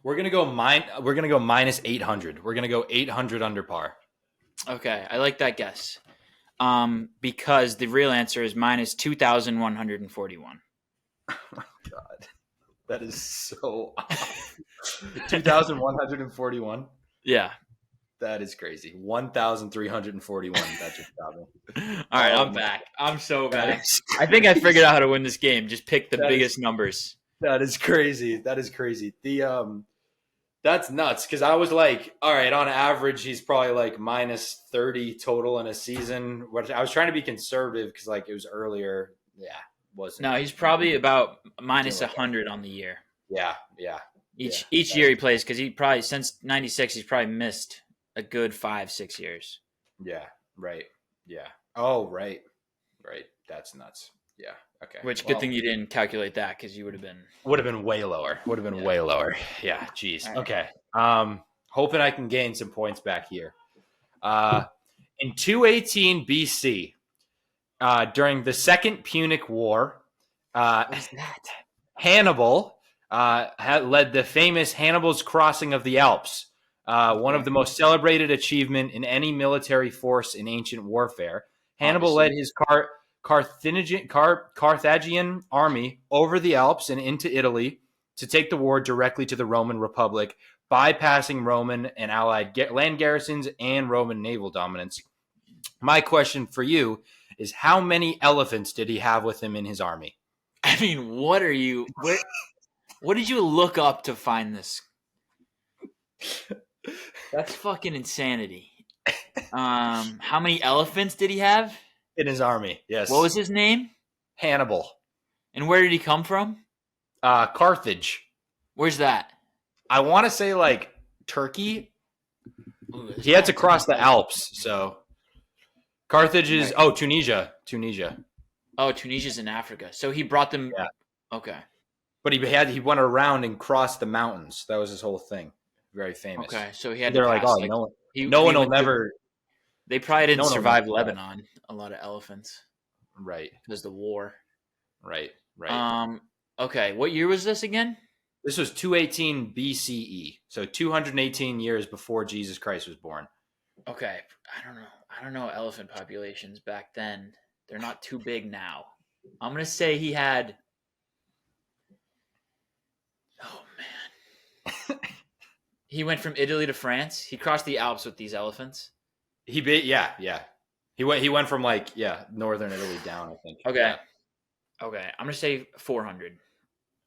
Speaker 2: We're gonna go minus 800. We're gonna go 800 under par.
Speaker 1: Okay, I like that guess. Because the real answer is minus 2,141.
Speaker 2: Oh my god, that is so off. 2,141.
Speaker 1: Yeah.
Speaker 2: That is crazy. 1,341. That just got me.
Speaker 1: All right, I'm back. I'm so back. I think I figured out how to win this game. Just pick the biggest numbers.
Speaker 2: That is crazy. That is crazy. That's nuts because I was like, all right, on average, he's probably like minus 30 total in a season. Which I was trying to be conservative because like it was earlier. Yeah, wasn't.
Speaker 1: No, he's probably about minus 100 on the year.
Speaker 2: Yeah.
Speaker 1: Each year he plays because he probably since '96 he's probably missed a good 5-6 years.
Speaker 2: Yeah. Right. Yeah. Oh, right. That's nuts. Yeah. Okay.
Speaker 1: Which good thing you didn't calculate that because you would have been
Speaker 2: way lower. Way lower. Yeah. Jeez.
Speaker 1: Right.
Speaker 2: Okay. Hoping I can gain some points back here. In 218 BC, during the Second Punic War,
Speaker 1: What's that?
Speaker 2: Hannibal led the famous Hannibal's Crossing of the Alps, one of the most celebrated achievement in any military force in ancient warfare. Hannibal led his Carthaginian army over the Alps and into Italy to take the war directly to the Roman Republic, bypassing Roman and allied land garrisons and Roman naval dominance. My question for you is, how many elephants did he have with him in his army?
Speaker 1: I mean, what did you look up to find this? That's fucking insanity. How many elephants did he have?
Speaker 2: In his army, yes.
Speaker 1: What was his name?
Speaker 2: Hannibal.
Speaker 1: And where did he come from?
Speaker 2: Carthage.
Speaker 1: Where's that?
Speaker 2: I want to say like Turkey.
Speaker 1: Ooh,
Speaker 2: He had to cross the Alps, so Carthage is Tunisia.
Speaker 1: Oh, Tunisia's in Africa. So he brought them.
Speaker 2: Yeah.
Speaker 1: Okay.
Speaker 2: But he went around and crossed the mountains. That was his whole thing. Very famous.
Speaker 1: Okay, so he had.
Speaker 2: They're
Speaker 1: to
Speaker 2: like,
Speaker 1: pass,
Speaker 2: no one will never.
Speaker 1: They probably didn't survive Lebanon. A lot of elephants.
Speaker 2: Right.
Speaker 1: Because the war.
Speaker 2: Right.
Speaker 1: Okay. What year was this again?
Speaker 2: This was 218 BCE, so 218 years before Jesus Christ was born.
Speaker 1: Okay, I don't know elephant populations back then. They're not too big now. I'm gonna say he had. Oh man, he went from Italy to France. He crossed the Alps with these elephants.
Speaker 2: Yeah. He went from northern Italy down, I think.
Speaker 1: Okay.
Speaker 2: Yeah.
Speaker 1: Okay, I'm gonna say 400.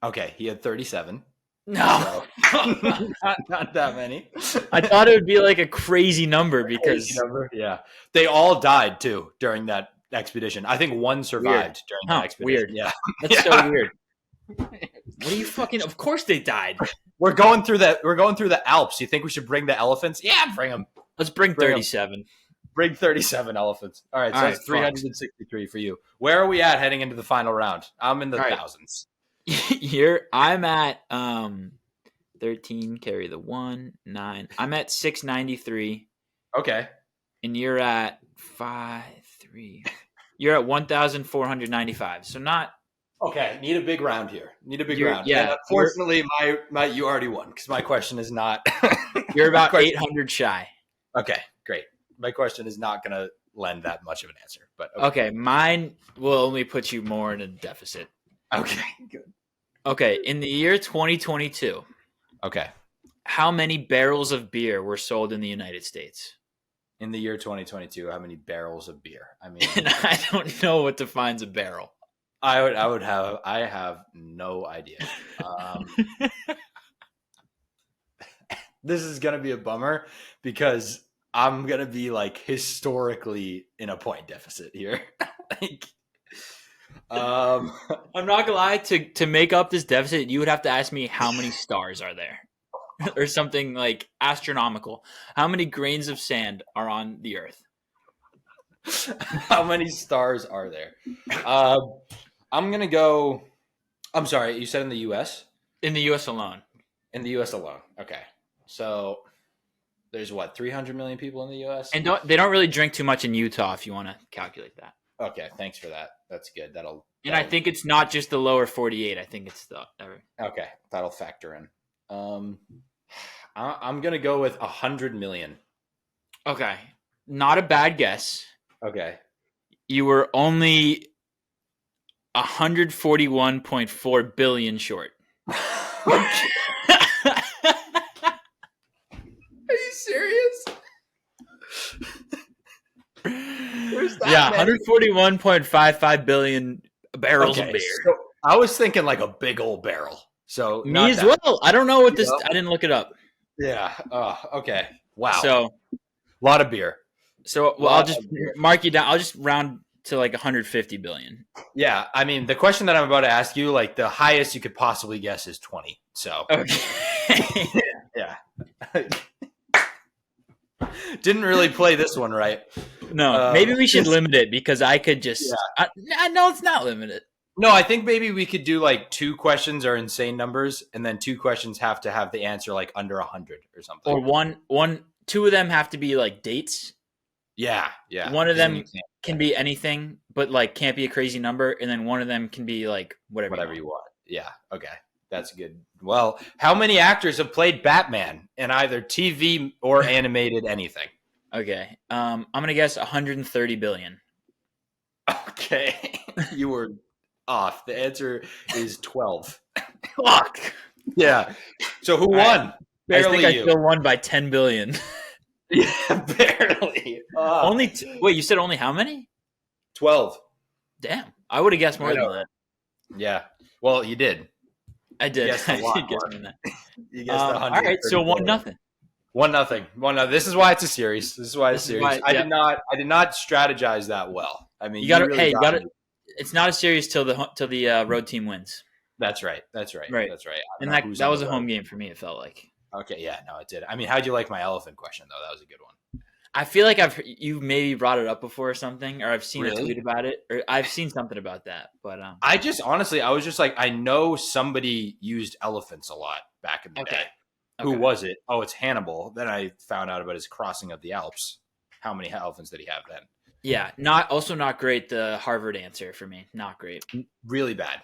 Speaker 2: Okay, he had 37.
Speaker 1: No,
Speaker 2: not that many.
Speaker 1: I thought it would be like a crazy number because
Speaker 2: yeah, they all died too during that expedition. I think one survived during that expedition.
Speaker 1: Weird.
Speaker 2: Yeah,
Speaker 1: that's so weird. What are you fucking? Of course they died.
Speaker 2: We're going through the Alps. You think we should bring the elephants? Yeah, bring them.
Speaker 1: Let's bring 37.
Speaker 2: Bring 37 elephants. All right, so that's 363 for you. Where are we at heading into the final round? I'm in the thousands.
Speaker 1: I'm at 13, carry the 1, 9. I'm at 693.
Speaker 2: Okay.
Speaker 1: And you're at 3. You're at 1,495. So not
Speaker 2: okay. Need a big round here. Round.
Speaker 1: Yeah.
Speaker 2: And unfortunately, my you already won because my question is not.
Speaker 1: You're about 800 shy.
Speaker 2: Okay, great. My question is not going to lend that much of an answer, but
Speaker 1: okay. Mine will only put you more in a deficit.
Speaker 2: Okay, good.
Speaker 1: Okay, in the year 2022.
Speaker 2: Okay.
Speaker 1: How many barrels of beer were sold in the United States?
Speaker 2: In the year 2022, how many barrels of beer? I mean,
Speaker 1: and I don't know what defines a barrel.
Speaker 2: I have no idea. This is going to be a bummer because I'm gonna be like historically in a point deficit here. like,
Speaker 1: I'm not gonna lie. To make up this deficit, you would have to ask me how many stars are there, or something like astronomical. How many grains of sand are on the Earth?
Speaker 2: How many stars are there? I'm gonna go. I'm sorry, you said in the U.S.
Speaker 1: In the U.S. alone.
Speaker 2: In the U.S. alone. Okay, so there's what 300 million people in the U.S.
Speaker 1: And they don't really drink too much in Utah. If you want to calculate that.
Speaker 2: Okay, thanks for that. That's good. That'll.
Speaker 1: And I think it's not just the lower 48. I think it's the.
Speaker 2: Okay, that'll factor in. I'm gonna go with 100 million.
Speaker 1: Okay, not a bad guess.
Speaker 2: Okay.
Speaker 1: You were only 141.4 billion short.
Speaker 2: Are you serious?
Speaker 1: Yeah, 141.55 billion barrels of beer.
Speaker 2: So I was thinking like a big old barrel. So
Speaker 1: me as well. I don't know what this. I didn't look it up.
Speaker 2: Yeah. Okay. Wow.
Speaker 1: So
Speaker 2: a lot of beer.
Speaker 1: So I'll just mark you down. I'll just round to like 150 billion.
Speaker 2: Yeah, I mean the question that I'm about to ask you, like the highest you could possibly guess is 20. So
Speaker 1: okay.
Speaker 2: Yeah. Didn't really play this one right.
Speaker 1: No, maybe we should limit it because I could just.
Speaker 2: Yeah.
Speaker 1: No, it's not limited.
Speaker 2: No, I think maybe we could do like 2 questions are insane numbers, and then 2 questions have to have the answer like under 100 or something.
Speaker 1: Or 2 of them have to be like dates.
Speaker 2: Yeah.
Speaker 1: One of them can be anything, but like can't be a crazy number, and then one of them can be like whatever you want.
Speaker 2: Yeah. Okay, that's good. Well, how many actors have played Batman in either TV or animated anything?
Speaker 1: Okay, I'm gonna guess 130 billion.
Speaker 2: Okay, you were off. The answer is 12.
Speaker 1: Fuck.
Speaker 2: Yeah. So who won?
Speaker 1: Barely. I think I still won by 10 billion.
Speaker 2: Yeah, barely.
Speaker 1: Wait, you said only how many?
Speaker 2: 12.
Speaker 1: Damn, I would have guessed more than that.
Speaker 2: Yeah. Well, you did.
Speaker 1: I did.
Speaker 2: You
Speaker 1: I did guess more than that.
Speaker 2: You guessed 100.
Speaker 1: All right, so 1-0.
Speaker 2: 1-0. This is why it's a series. I did not strategize that well. I mean, you got to.
Speaker 1: It's not a series till the road team wins.
Speaker 2: That's right.
Speaker 1: Right. And that was a home game for me. It felt like.
Speaker 2: Okay, yeah, no, it did. I mean, how'd you like my elephant question though? That was a good one.
Speaker 1: I feel like you've maybe brought it up before or something, or I've seen a tweet about it, or I've seen something about that. But
Speaker 2: I was just like, I know somebody used elephants a lot back in the day. Who was it? Oh, it's Hannibal. Then I found out about his crossing of the Alps. How many elephants did he have then?
Speaker 1: Yeah, not great. The Harvard answer for me, not great.
Speaker 2: Really bad.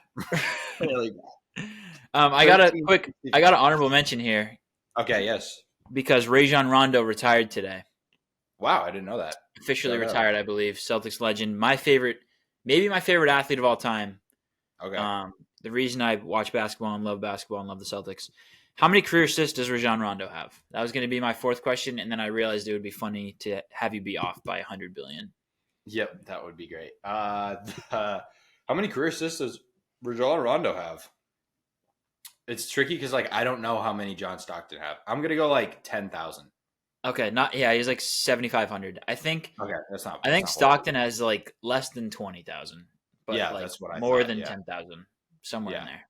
Speaker 2: Really bad.
Speaker 1: I got an honorable mention here.
Speaker 2: Okay, yes.
Speaker 1: Because Rajon Rondo retired today.
Speaker 2: Wow, I didn't know that.
Speaker 1: Officially retired, I believe. Celtics legend. Maybe my favorite athlete of all time.
Speaker 2: Okay.
Speaker 1: The reason I watch basketball and love the Celtics. How many career assists does Rajon Rondo have? That was going to be my 4th question, and then I realized it would be funny to have you be off by 100 billion.
Speaker 2: Yep, that would be great. How many career assists does Rajon Rondo have? It's tricky because I don't know how many John Stockton have. I'm gonna go like 10,000.
Speaker 1: Okay, he's like 7,500. I think.
Speaker 2: Okay, that's not.
Speaker 1: I think Stockton has like less than 20,000. But
Speaker 2: yeah, that's what I
Speaker 1: more
Speaker 2: thought,
Speaker 1: than 10,000, somewhere in there.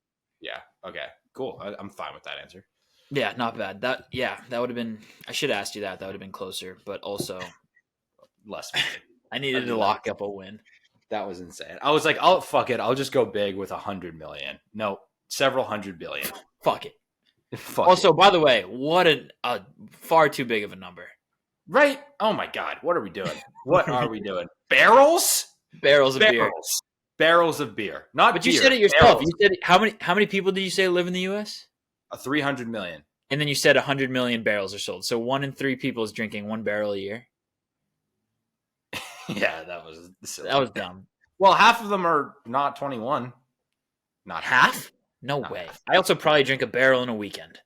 Speaker 2: Yeah. Okay. Cool. I'm fine with that answer.
Speaker 1: Yeah, not bad. That would have been. I should have asked you that. That would have been closer, but also
Speaker 2: less.
Speaker 1: I needed to lock up a win.
Speaker 2: That was insane. I was like, "Oh fuck it, I'll just go big with 100 million." No. Several hundred billion.
Speaker 1: Fuck it. Also, by the way, what a far too big of a number.
Speaker 2: Right? Oh my God. What are we doing? What are we doing? Barrels?
Speaker 1: Barrels of beer.
Speaker 2: Barrels of beer. Not
Speaker 1: But
Speaker 2: beer,
Speaker 1: you said it yourself.
Speaker 2: barrels.
Speaker 1: You said how many people did you say live in the US?
Speaker 2: 300 million.
Speaker 1: And then you said 100 million barrels are sold. So 1 in 3 people is drinking 1 barrel a year.
Speaker 2: Yeah, that was silly.
Speaker 1: That was dumb.
Speaker 2: Well, half of them are not 21. Not
Speaker 1: half? No way. Half. I also probably drink a barrel in a weekend.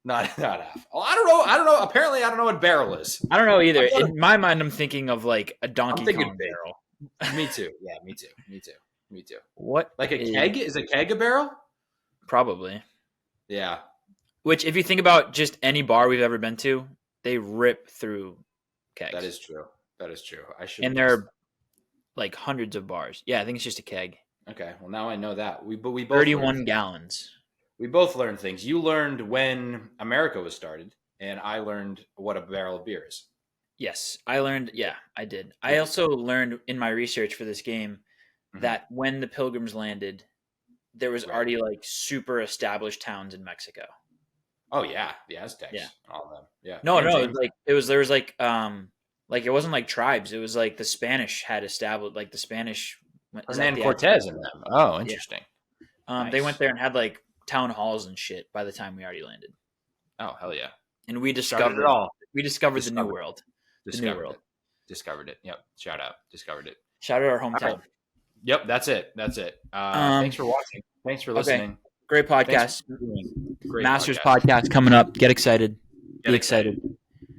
Speaker 2: Not half. Oh, I don't know. Apparently, I don't know what barrel is.
Speaker 1: I don't know either. In my mind, I'm thinking of like a Donkey Kong barrel.
Speaker 2: Me too. Yeah, me too.
Speaker 1: What?
Speaker 2: Like a keg? Is a keg a barrel?
Speaker 1: Probably.
Speaker 2: Yeah.
Speaker 1: Which, if you think about just any bar we've ever been to, they rip through kegs.
Speaker 2: That is true. That is true. I should.
Speaker 1: And there are like hundreds of bars. Yeah, I think it's just a keg.
Speaker 2: Okay. Well, now I know that. We both
Speaker 1: 31 gallons.
Speaker 2: We both learned things. You learned when America was started, and I learned what a barrel of beer is.
Speaker 1: Yes, I learned. Yeah, I did. I also learned in my research for this game that when the Pilgrims landed, there was already like super established towns in Mexico.
Speaker 2: Oh yeah, the Aztecs. Yeah, all of them. Yeah.
Speaker 1: No, like there was like it wasn't like tribes. It was like the Spanish had established like the Spanish.
Speaker 2: Hernan Cortez in them. Oh, interesting.
Speaker 1: Yeah. Nice. They went there and had like town halls and shit by the time we already landed.
Speaker 2: Oh hell yeah!
Speaker 1: And we discovered it all. We discovered the new world.
Speaker 2: Discovered it. Yep. Shout out. Discovered it.
Speaker 1: Shout out our hometown. Right.
Speaker 2: Yep. That's it. Thanks for watching. Thanks for listening.
Speaker 1: Okay. Great podcast. Great Masters podcast coming up. Get excited. Get excited.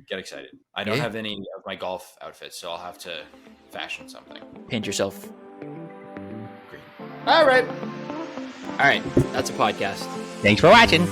Speaker 2: Get excited. I don't have any of my golf outfits, so I'll have to fashion something.
Speaker 1: Paint yourself
Speaker 2: green. All right.
Speaker 1: That's a podcast.
Speaker 2: Thanks for watching.